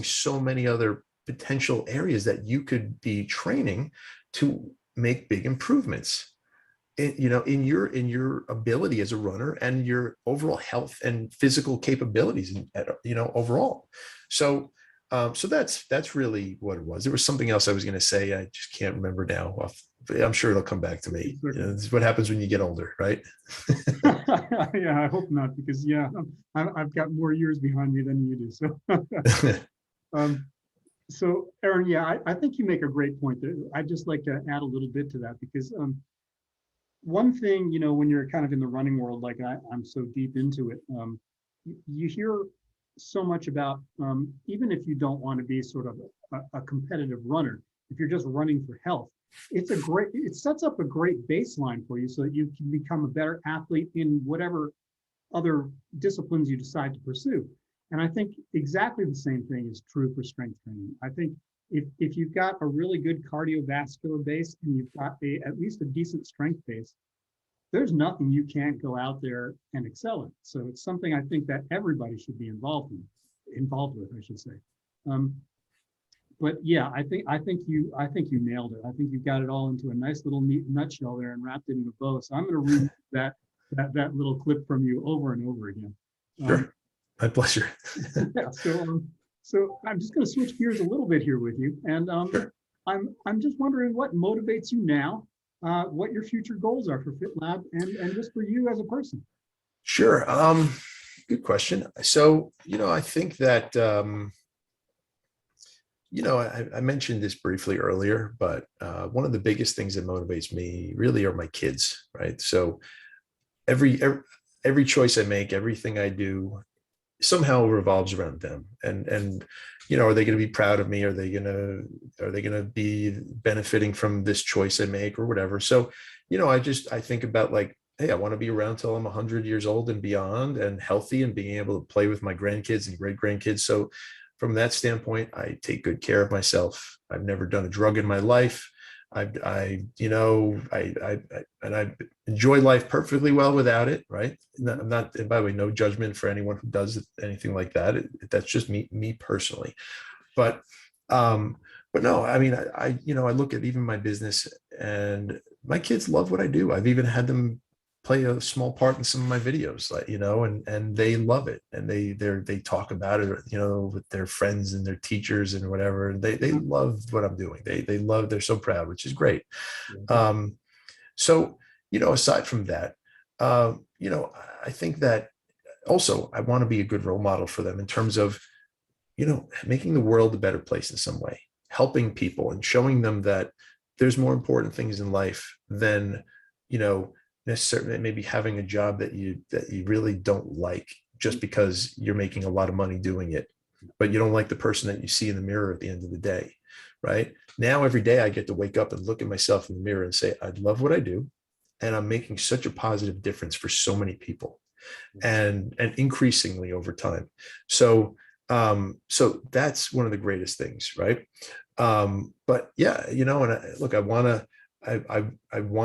so many other potential areas that you could be training to make big improvements in your ability as a runner and your overall health and physical capabilities, overall. So that's really what it was. There was something else I was going to say. I just can't remember now. I'm sure it'll come back to me. This is what happens when you get older, right? Yeah, I hope not, because I've got more years behind me than you do. So, so Aaron, I think you make a great point there. I'd just like to add a little bit to that, because one thing, when you're kind of in the running world, like I'm so deep into it, you hear so much about, even if you don't want to be sort of a competitive runner, if you're just running for health, it sets up a great baseline for you so that you can become a better athlete in whatever other disciplines you decide to pursue. And I think exactly the same thing is true for strength training. I think if you've got a really good cardiovascular base and you've got at least a decent strength base, there's nothing you can't go out there and excel in. So it's something I think that everybody should be involved with, I should say. But yeah, I think you nailed it. I think you got it all into a nice little neat nutshell there and wrapped it in a bow. So I'm going to read that little clip from you over and over again. Sure, my pleasure. Yeah. So I'm just going to switch gears a little bit here with you, and Sure. I'm just wondering what motivates you now, what your future goals are for FitLabb, and just for you as a person. Sure. Good question. So, I think that, I mentioned this briefly earlier, but one of the biggest things that motivates me really are my kids, right? So every choice I make, everything I do somehow revolves around them. And are they going to be proud of me? Are they going to be benefiting from this choice I make or whatever? So, I think about, like, hey, I want to be around till I'm 100 years old and beyond, and healthy, and being able to play with my grandkids and great grandkids. So from that standpoint, I take good care of myself. I've never done a drug in my life. And I enjoy life perfectly well without it. Right. I'm not, and by the way, no judgment for anyone who does anything like that. That's just me personally. But, but no, I mean, I look at even my business, and my kids love what I do. I've even had them play a small part in some of my videos, like, and they love it, and they talk about it, with their friends and their teachers and whatever. And they love what I'm doing. They're so proud, which is great. So, aside from that, I think that also I want to be a good role model for them in terms of, making the world a better place in some way, helping people and showing them that there's more important things in life than, necessarily maybe having a job that you really don't like just because you're making a lot of money doing it, but you don't like the person that you see in the mirror at the end of the day. Right now, every day I get to wake up and look at myself in the mirror and say, I love what I do, and I'm making such a positive difference for so many people, and increasingly over time. So so that's one of the greatest things, right? But yeah, look, I want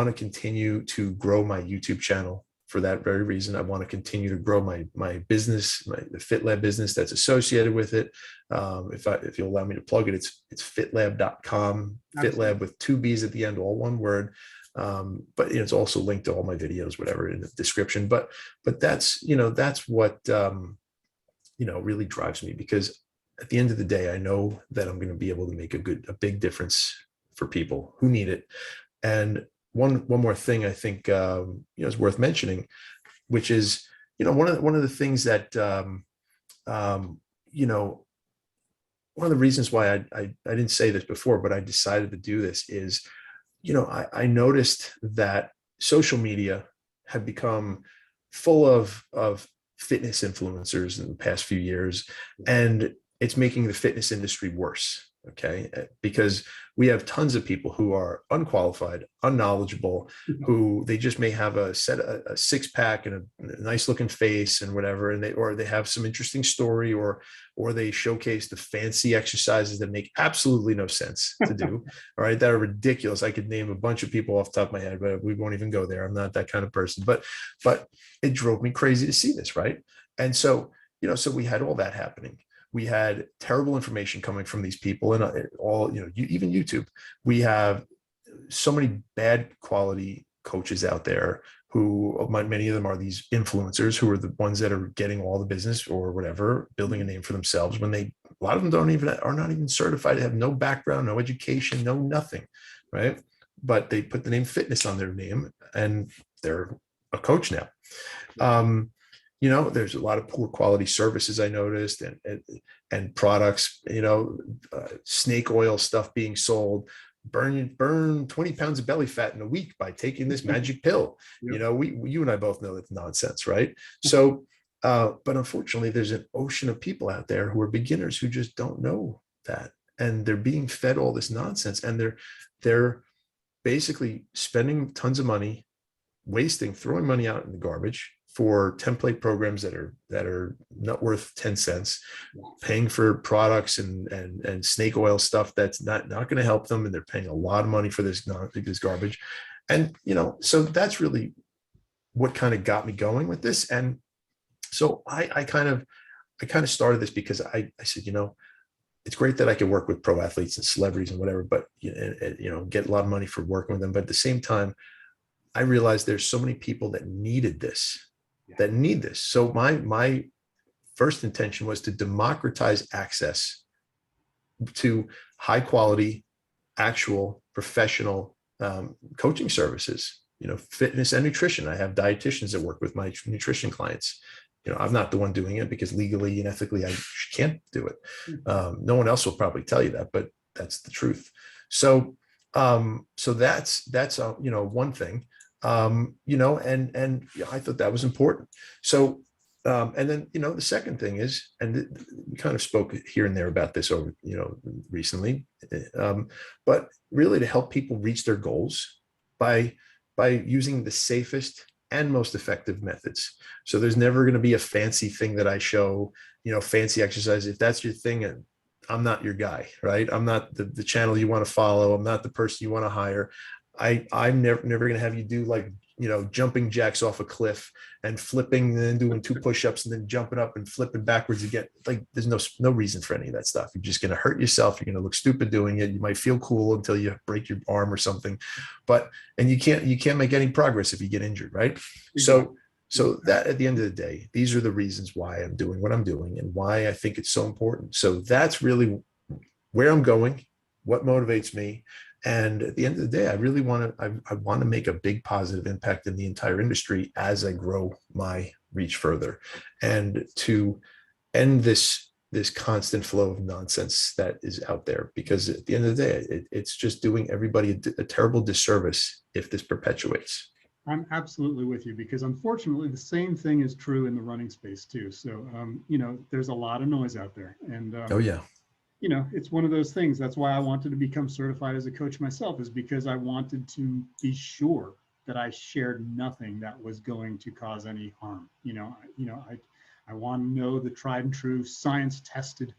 to continue to grow my YouTube channel for that very reason. I want to continue to grow my business, the FitLabb business that's associated with it. If you'll allow me to plug it, it's fitlab.com, FitLabb with 2 B's at the end, all one word. But it's also linked to all my videos, whatever, in the description. But that's what really drives me, because at the end of the day, I know that I'm going to be able to make a big difference for people who need it. And one more thing I think is worth mentioning, which is one of the things that one of the reasons why I didn't say this before, but I decided to do this is, I noticed that social media had become full of fitness influencers in the past few years, and it's making the fitness industry worse. Okay, because we have tons of people who are unqualified, unknowledgeable, who they just may have a 6-pack and a nice looking face and whatever, and they have some interesting story, or they showcase the fancy exercises that make absolutely no sense to do. All right, that are ridiculous. I could name a bunch of people off the top of my head, but we won't even go there. I'm not that kind of person. But it drove me crazy to see this, right? And so so we had all that happening. We had terrible information coming from these people, and all, even YouTube. We have so many bad quality coaches out there who, many of them are these influencers who are the ones that are getting all the business or whatever, building a name for themselves, when a lot of them are not even certified, have no background, no education, no nothing, right? But they put the name fitness on their name, and they're a coach now. There's a lot of poor quality services I noticed, and products, snake oil stuff being sold. Burn 20 pounds of belly fat in a week by taking this magic pill. Yep. You and I both know that's nonsense, right? So, but unfortunately, there's an ocean of people out there who are beginners who just don't know that, and they're being fed all this nonsense, and they're basically spending tons of money, throwing money out in the garbage for template programs that are not worth 10 cents, paying for products and snake oil stuff that's not going to help them, and they're paying a lot of money for this garbage. And so that's really what kind of got me going with this. And so I kind of started this because I said, it's great that I can work with pro athletes and celebrities and whatever, but get a lot of money for working with them. But at the same time, I realized there's so many people that need this. So my first intention was to democratize access to high quality, actual professional coaching services, fitness and nutrition. I have dietitians that work with my nutrition clients. I'm not the one doing it because legally and ethically I can't do it. No one else will probably tell you that, but that's the truth. So that's one thing. And I thought that was important. So, and then, the second thing is, and we kind of spoke here and there about this over, recently, but really to help people reach their goals by using the safest and most effective methods. So there's never going to be a fancy thing that I show, fancy exercise. If that's your thing, and I'm not your guy, right? I'm not the channel you want to follow. I'm not the person you want to hire. I'm never going to have you do like, jumping jacks off a cliff and flipping and then doing 2 push-ups and then jumping up and flipping backwards again. Like there's no reason for any of that stuff. You're just going to hurt yourself. You're going to look stupid doing it. You might feel cool until you break your arm or something, and you can't make any progress if you get injured, right? So that at the end of the day, these are the reasons why I'm doing what I'm doing and why I think it's so important. So that's really where I'm going, what motivates me. And at the end of the day, I really want to make a big positive impact in the entire industry as I grow my reach further, and to end this constant flow of nonsense that is out there. Because at the end of the day, it's just doing everybody a terrible disservice if this perpetuates. I'm absolutely with you, because unfortunately the same thing is true in the running space too. So, there's a lot of noise out there, and oh yeah. It's one of those things. That's why I wanted to become certified as a coach myself, is because I wanted to be sure that I shared nothing that was going to cause any harm. I want to know the tried and true science tested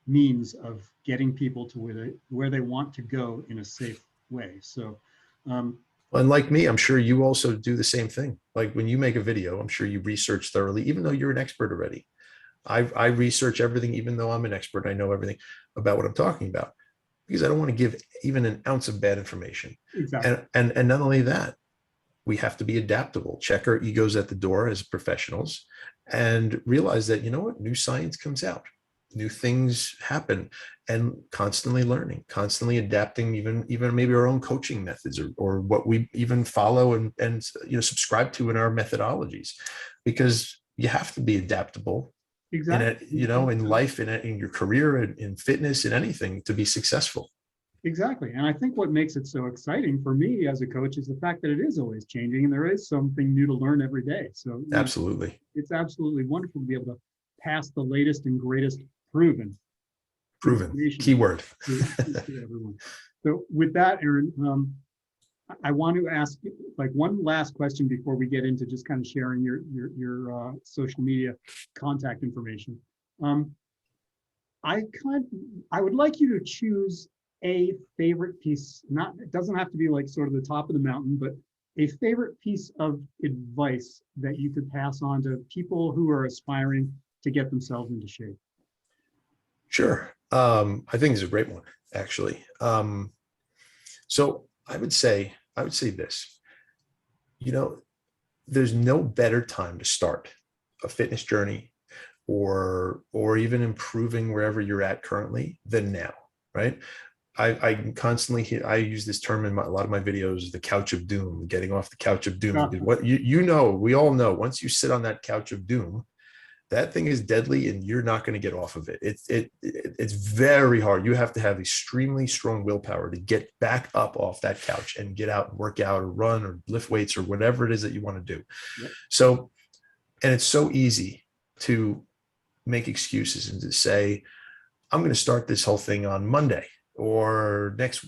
means of getting people to where they want to go in a safe way. So, and like me, I'm sure you also do the same thing. Like when you make a video, I'm sure you research thoroughly, even though you're an expert already. I research everything, even though I'm an expert. I know everything about what I'm talking about, because I don't want to give even an ounce of bad information. Exactly. And not only that, we have to be adaptable, check our egos at the door as professionals, and realize that, new science comes out, new things happen, and constantly learning, constantly adapting, even maybe our own coaching methods or what we even follow and subscribe to in our methodologies, because you have to be adaptable. Exactly. In life, in your career, in fitness, in anything, to be successful. Exactly. And I think what makes it so exciting for me as a coach is the fact that it is always changing and there is something new to learn every day. So absolutely, it's absolutely wonderful to be able to pass the latest and greatest proven keyword to everyone. So with that, Aaron, I want to ask like one last question before we get into just kind of sharing your social media contact information. I would like you to choose a favorite piece. It doesn't have to be like sort of the top of the mountain, but a favorite piece of advice that you could pass on to people who are aspiring to get themselves into shape. Sure. I think it's a great one, actually. So I would say this, there's no better time to start a fitness journey or even improving wherever you're at currently than now, right? I constantly hear, I use this term in a lot of my videos, the couch of doom, getting off the couch of doom. What we all know, once you sit on that couch of doom, that thing is deadly and you're not going to get off of it. It's very hard. You have to have extremely strong willpower to get back up off that couch and get out and work out or run or lift weights or whatever it is that you want to do. Yep. So, and it's so easy to make excuses and to say, I'm going to start this whole thing on Monday or next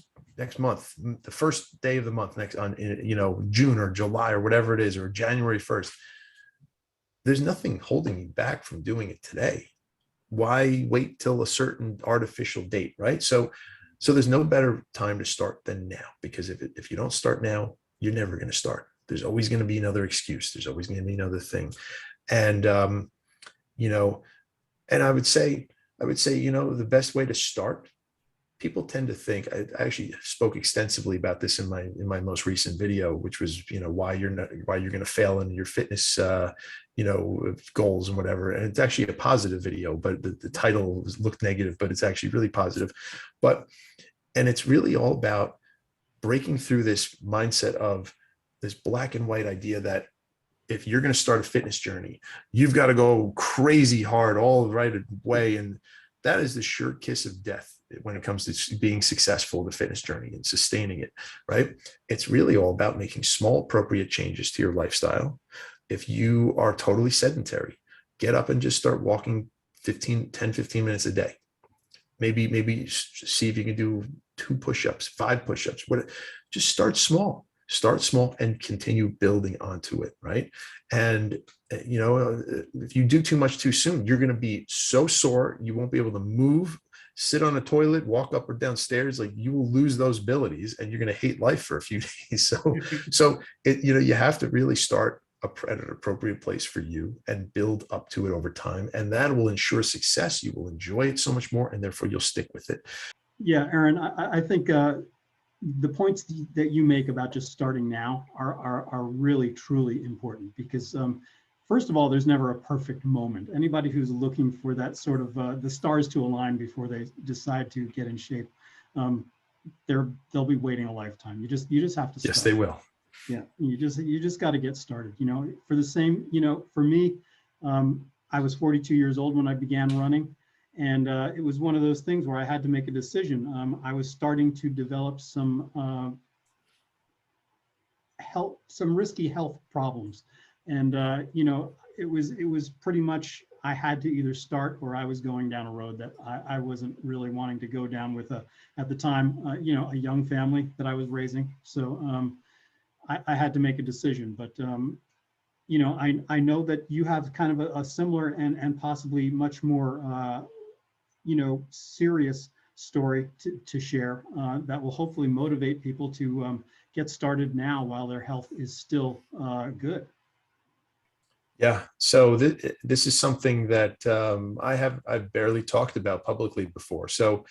month, the first day of the month, June or July or whatever it is, or January 1st. There's nothing holding you back from doing it today. Why wait till a certain artificial date, right? So there's no better time to start than now, because if you don't start now, you're never going to start. There's always going to be another excuse. There's always going to be another thing. And, and I would say, the best way to start, people tend to think, I actually spoke extensively about this in my most recent video, which was, why you're going to fail in your fitness, goals and whatever. And it's actually a positive video, but the title looked negative, but it's actually really positive. And it's really all about breaking through this mindset of this black and white idea that if you're going to start a fitness journey, you've got to go crazy hard all the right way. And that is the sure kiss of death when it comes to being successful in the fitness journey and sustaining it, right? It's really all about making small, appropriate changes to your lifestyle. If you are totally sedentary, get up and just start walking 10, 15 minutes a day. Maybe see if you can do 2 push-ups, 5 push-ups. Just start small. Start small and continue building onto it, right? And if you do too much too soon, you're going to be so sore, you won't be able to move, sit on a toilet, walk up or down stairs. Like, you will lose those abilities, and you're going to hate life for a few days. So you have to really start at an appropriate place for you and build up to it over time, and that will ensure success. You will enjoy it so much more, and therefore you'll stick with it. Yeah, Aaron, I think the points that you make about just starting now are really, truly important, because first of all, there's never a perfect moment. Anybody who's looking for that sort of the stars to align before they decide to get in shape, they'll be waiting a lifetime. You just have to start. Yes, they will. Yeah, you just got to get started. For the same, for me, I was 42 years old when I began running. And it was one of those things where I had to make a decision. I was starting to develop some risky health problems. And, it was pretty much, I had to either start, or I was going down a road that I wasn't really wanting to go down with at the time, a young family that I was raising. So I had to make a decision. But, I know that you have kind of a similar and possibly much more serious story to share that will hopefully motivate people to get started now while their health is still good. Yeah. So this is something that I've barely talked about publicly before. So,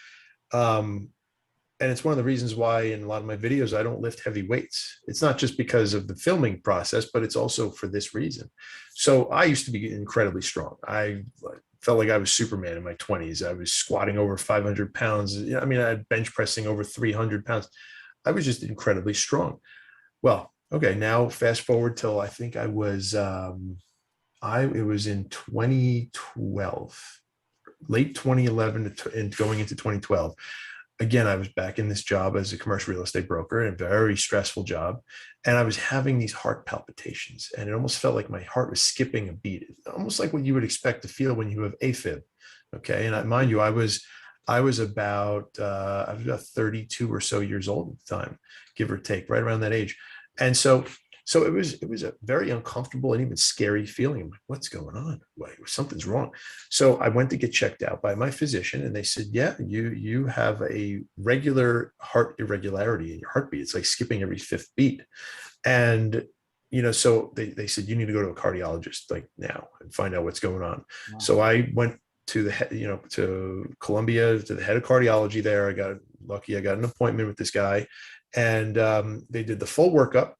and it's one of the reasons why in a lot of my videos, I don't lift heavy weights. It's not just because of the filming process, but it's also for this reason. So I used to be incredibly strong. I felt like I was Superman in my 20s. I was squatting over 500 pounds. I mean, I had bench pressing over 300 pounds. I was just incredibly strong. Well, okay, now fast forward till I think I was, it was in 2012, late 2011 and going into 2012. Again, I was back in this job as a commercial real estate broker, a very stressful job. And I was having these heart palpitations, and it almost felt like my heart was skipping a beat, almost like what you would expect to feel when you have AFib. Okay. And mind you, I was about 32 or so years old at the time, give or take, right around that age. And so it was a very uncomfortable and even scary feeling. I'm like, what's going on? Wait, something's wrong. So I went to get checked out by my physician, and they said, yeah, you have a regular heart irregularity in your heartbeat. It's like skipping every fifth beat. And, so they said, you need to go to a cardiologist like now and find out what's going on. Wow. So I went to to Columbia, to the head of cardiology there. I got lucky. I got an appointment with this guy, and they did the full workup.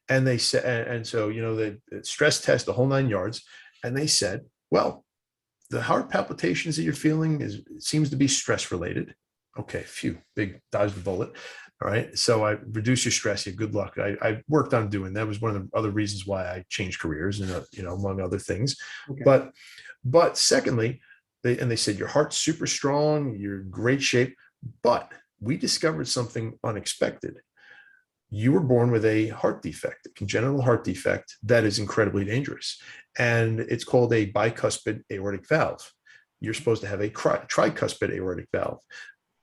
And they said, and so, the stress test, the whole 9 yards. And they said, well, the heart palpitations that you're feeling seems to be stress related. Okay, phew, big dodge the bullet. All right. So I reduce your stress. Good luck. I worked on doing that. Was one of the other reasons why I changed careers, and, among other things. Okay. But secondly, they said, your heart's super strong. You're in great shape. But we discovered something unexpected. You were born with a heart defect, a congenital heart defect that is incredibly dangerous. And it's called a bicuspid aortic valve. You're supposed to have a tricuspid aortic valve.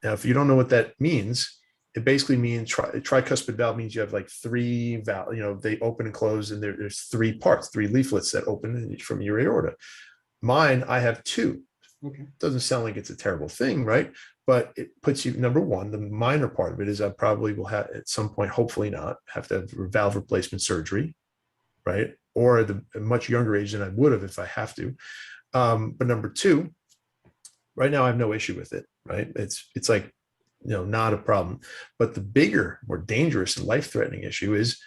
Now, if you don't know what that means, it basically means tricuspid valve means you have like three valves, they open and close, and there's three parts, three leaflets that open from your aorta. Mine, I have two. Okay. Doesn't sound like it's a terrible thing, right? But it puts you, number one, the minor part of it is I probably will have at some point, hopefully not, have to have valve replacement surgery, right? Or at a much younger age than I would have if I have to. But number two, right now I have no issue with it, right? It's like, not a problem. But the bigger, more dangerous and life-threatening issue is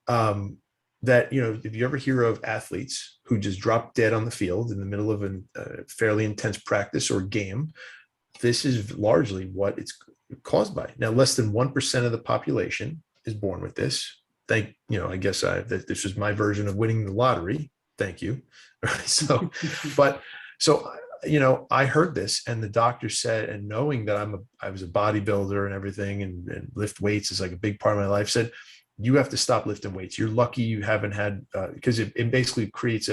that, if you ever hear of athletes who just drop dead on the field in the middle of a fairly intense practice or game, this is largely what it's caused by. Now, less than 1% of the population is born with this. I guess this was my version of winning the lottery. Thank you. So I heard this, and the doctor said, and knowing that I was a bodybuilder and everything, and lift weights is like a big part of my life, said, you have to stop lifting weights. You're lucky you haven't had, because it basically creates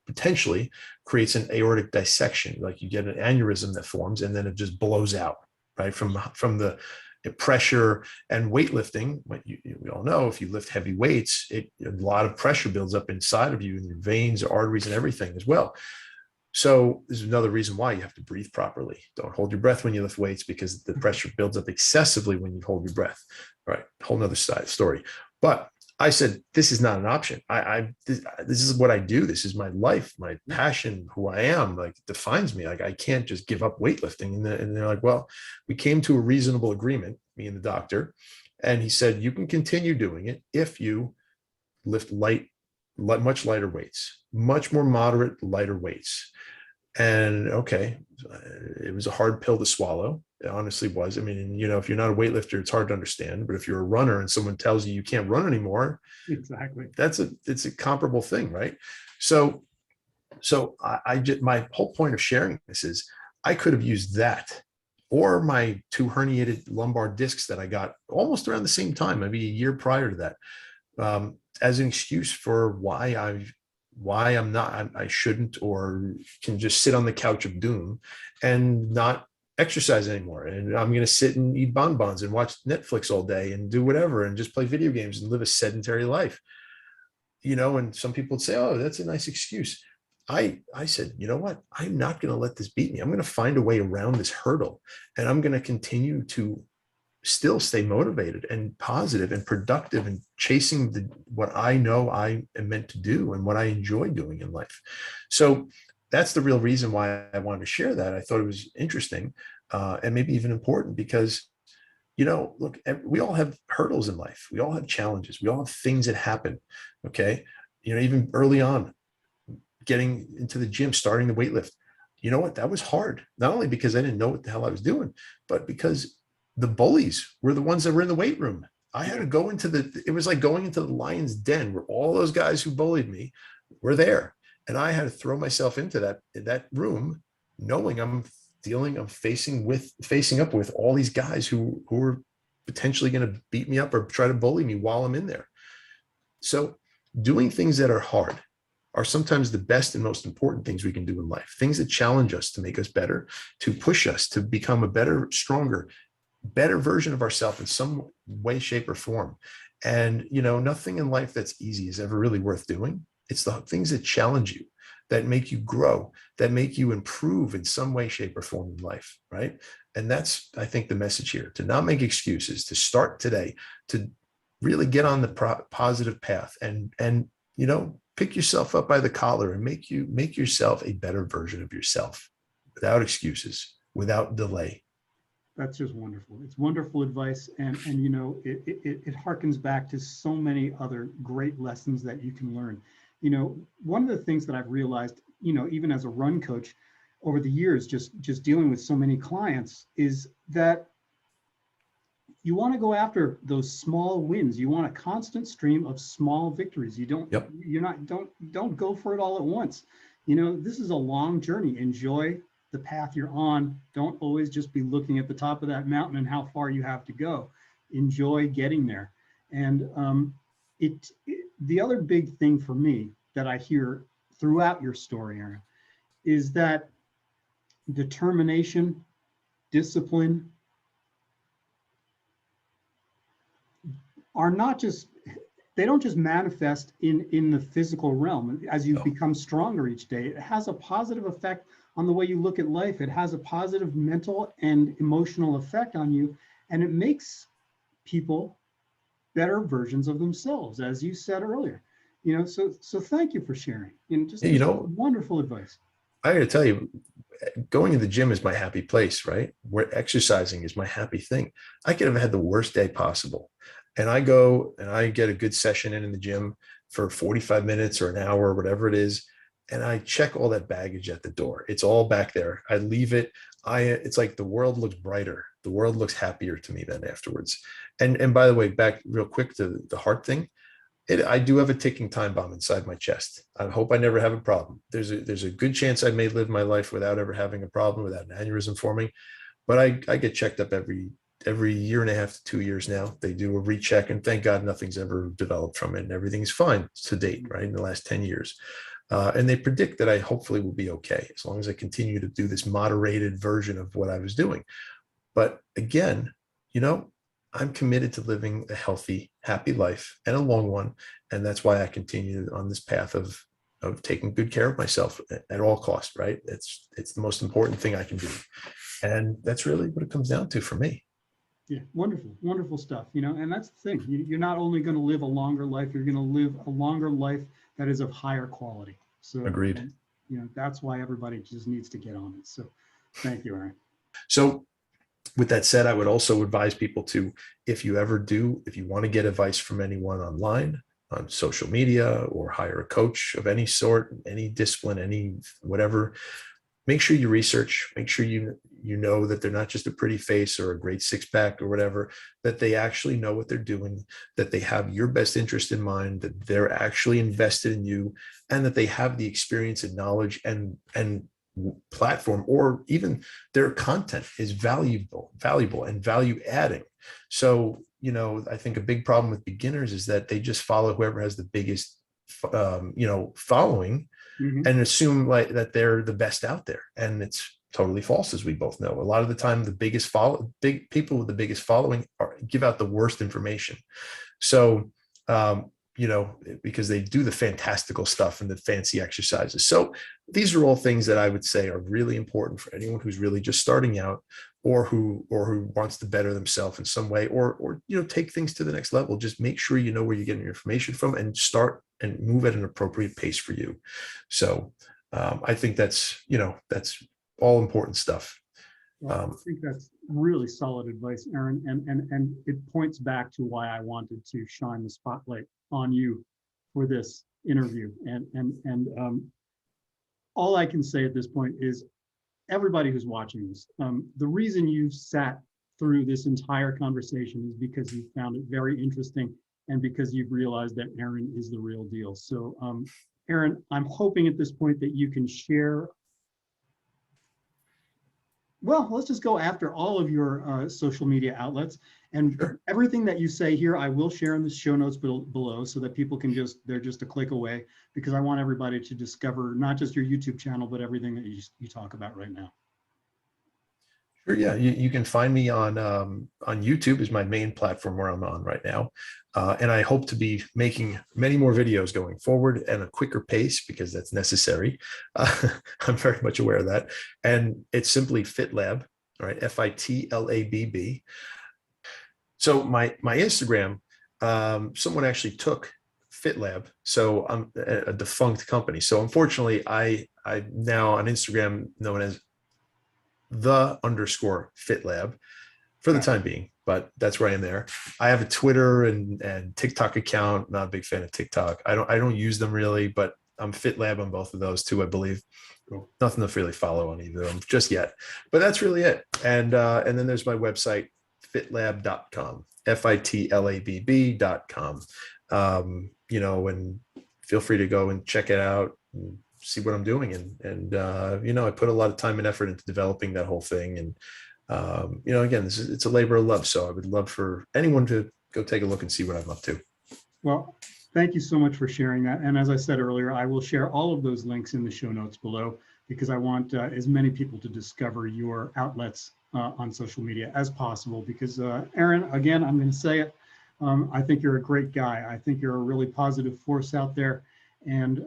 potentially creates an aortic dissection. Like you get an aneurysm that forms, and then it just blows out, right? From the pressure and weightlifting, we all know, if you lift heavy weights, a lot of pressure builds up inside of you in your veins, arteries, and everything as well. So this is another reason why you have to breathe properly. Don't hold your breath when you lift weights, because the pressure builds up excessively when you hold your breath. All right, whole nother story. But I said, this is not an option. This is what I do. This is my life, my passion, who I am. Like, it defines me. Like, I can't just give up weightlifting. And they're like, well, we came to a reasonable agreement, me and the doctor. And he said, you can continue doing it if you lift much lighter weights, much more moderate, lighter weights. And okay, it was a hard pill to swallow. It honestly was. I mean, you know, if you're not a weightlifter, it's hard to understand. But if you're a runner and someone tells you can't run anymore, exactly, it's a comparable thing, right? So my whole point of sharing this is I could have used that, or my 2 herniated lumbar discs that I got almost around the same time, maybe a year prior to that, as an excuse for why I shouldn't or can just sit on the couch of doom and not exercise anymore. And I'm going to sit and eat bonbons and watch Netflix all day and do whatever and just play video games and live a sedentary life. You know, and some people would say, oh, that's a nice excuse. I said, you know what? I'm not going to let this beat me. I'm going to find a way around this hurdle, and I'm going to continue to still stay motivated and positive and productive and chasing what I know I am meant to do and what I enjoy doing in life. So that's the real reason why I wanted to share that. I thought it was interesting and maybe even important, because, you know, look, we all have hurdles in life. We all have challenges. We all have things that happen. Okay. You know, even early on, getting into the gym, starting the weightlift, you know what? That was hard. Not only because I didn't know what the hell I was doing, but because the bullies were the ones that were in the weight room. I had to go it was like going into the lion's den, where all those guys who bullied me were there. And I had to throw myself into that room, knowing I'm facing up with all these guys who are potentially going to beat me up or try to bully me while I'm in there. So doing things that are hard are sometimes the best and most important things we can do in life. Things that challenge us to make us better, to push us to become a better, stronger, better version of ourselves in some way, shape, or form. And, you know, nothing in life that's easy is ever really worth doing. It's the things that challenge you, that make you grow, that make you improve in some way, shape, or form in life, right? And that's, I think, the message here: to not make excuses, to start today, to really get on the positive path, and you know, pick yourself up by the collar and make yourself a better version of yourself, without excuses, without delay. That's just wonderful. It's wonderful advice. And you know, it harkens back to so many other great lessons that you can learn. You know, one of the things that I've realized, you know, even as a run coach over the years, just dealing with so many clients, is that you want to go after those small wins. You want a constant stream of small victories. You don't, Yep. Don't go for it all at once. You know, this is a long journey. Enjoy the path you're on. Don't always just be looking at the top of that mountain and how far you have to go. Enjoy getting there. And the other big thing for me that I hear throughout your story, Aaron, is that determination, discipline are not just, they don't just manifest in the physical realm. As you become stronger each day, it has a positive effect on the way you look at life. It has a positive mental and emotional effect on you, and it makes people better versions of themselves, as you said earlier. You know, so thank you for sharing. And just, you know, wonderful advice. I got to tell you, going to the gym is my happy place, right? Where exercising is my happy thing. I could have had the worst day possible, and I go and I get a good session in the gym for 45 minutes or an hour or whatever it is, and I check all that baggage at the door. It's all back there. I leave it. It's like the world looks brighter. The world looks happier to me then afterwards. And by the way, back real quick to the heart thing. I do have a ticking time bomb inside my chest. I hope I never have a problem. There's a good chance I may live my life without ever having a problem, without an aneurysm forming. But I get checked up every year and a half to 2 years now. They do a recheck, and thank God nothing's ever developed from it, and everything's fine to date, right, in the last 10 years. And they predict that I hopefully will be okay as long as I continue to do this moderated version of what I was doing. But again, you know, I'm committed to living a healthy, happy life and a long one. And that's why I continue on this path of taking good care of myself at all costs, right? It's the most important thing I can do. And that's really what it comes down to for me. Yeah, wonderful, wonderful stuff. And that's the thing. You're not only going to live a longer life, you're going to live a longer life that is of higher quality. So, Agreed. that's why everybody just needs to get on it. So thank you, Aaron. So with that said, I would also advise people to, if you want to get advice from anyone online, on social media, or hire a coach of any sort, any discipline, any whatever, make sure you research, make sure you know that they're not just a pretty face or a great six-pack or whatever, that they actually know what they're doing, that they have your best interest in mind, that they're actually invested in you, and that they have the experience and knowledge and platform, or even their content is valuable and value adding. So, I think a big problem with beginners is that they just follow whoever has the biggest, following, and assume like that they're the best out there. And it's totally false, as we both know. A lot of the time, big people with the biggest following give out the worst information. So, because they do the fantastical stuff and the fancy exercises. So these are all things that I would say are really important for anyone who's really just starting out, or who wants to better themselves in some way, or take things to the next level. Just make sure you know where you're getting your information from, and start and move at an appropriate pace for you. So I think that's all important stuff. Well, I think that's really solid advice, Aaron, and it points back to why I wanted to shine the spotlight on you for this interview. And all I can say at this point is, everybody who's watching this, the reason you sat through this entire conversation is because you found it very interesting, and because you've realized that Aaron is the real deal. So, Aaron, I'm hoping at this point that you can share. Well, let's just go after all of your social media outlets, and Sure. everything that you say here, I will share in the show notes below, so that people can they're just a click away, because I want everybody to discover not just your YouTube channel, but everything that you talk about right now. Sure, yeah, you can find me on YouTube, is my main platform where I'm on right now, and I hope to be making many more videos going forward, and a quicker pace, because that's necessary. I'm very much aware of that, and it's simply FitLabb, all right, FITLABB. So my Instagram, someone actually took FitLabb, so I'm a defunct company. So unfortunately, I'm now on Instagram known as _FitLab for the time being, but that's where I am there. I have a Twitter and TikTok account. Not a big fan of TikTok. I don't use them really, but I'm FitLab on both of those too, I believe. Cool. Nothing to really follow on either of them just yet, but that's really it. And then there's my website, fitlab.com, FITLABB.com. And feel free to go and check it out and see what I'm doing. And I put a lot of time and effort into developing that whole thing. And, again, it's a labor of love. So I would love for anyone to go take a look and see what I'm up to. Well, thank you so much for sharing that. And as I said earlier, I will share all of those links in the show notes below, because I want as many people to discover your outlets on social media as possible. Because Aaron, again, I'm going to say it, I think you're a great guy. I think you're a really positive force out there. And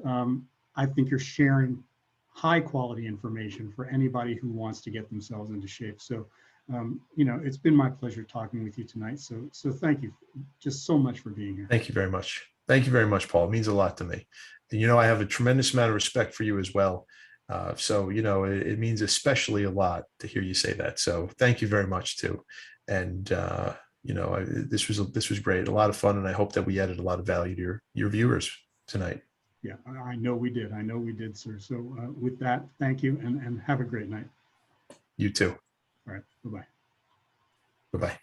I think you're sharing high quality information for anybody who wants to get themselves into shape. So, it's been my pleasure talking with you tonight. So thank you just so much for being here. Thank you very much. Thank you very much, Paul. It means a lot to me. And, I have a tremendous amount of respect for you as well. So, it means especially a lot to hear you say that. So thank you very much too. And, this was great. A lot of fun. And I hope that we added a lot of value to your viewers tonight. Yeah, I know we did. I know we did, sir. So with that, thank you, and have a great night. You too. All right. Bye-bye. Bye-bye.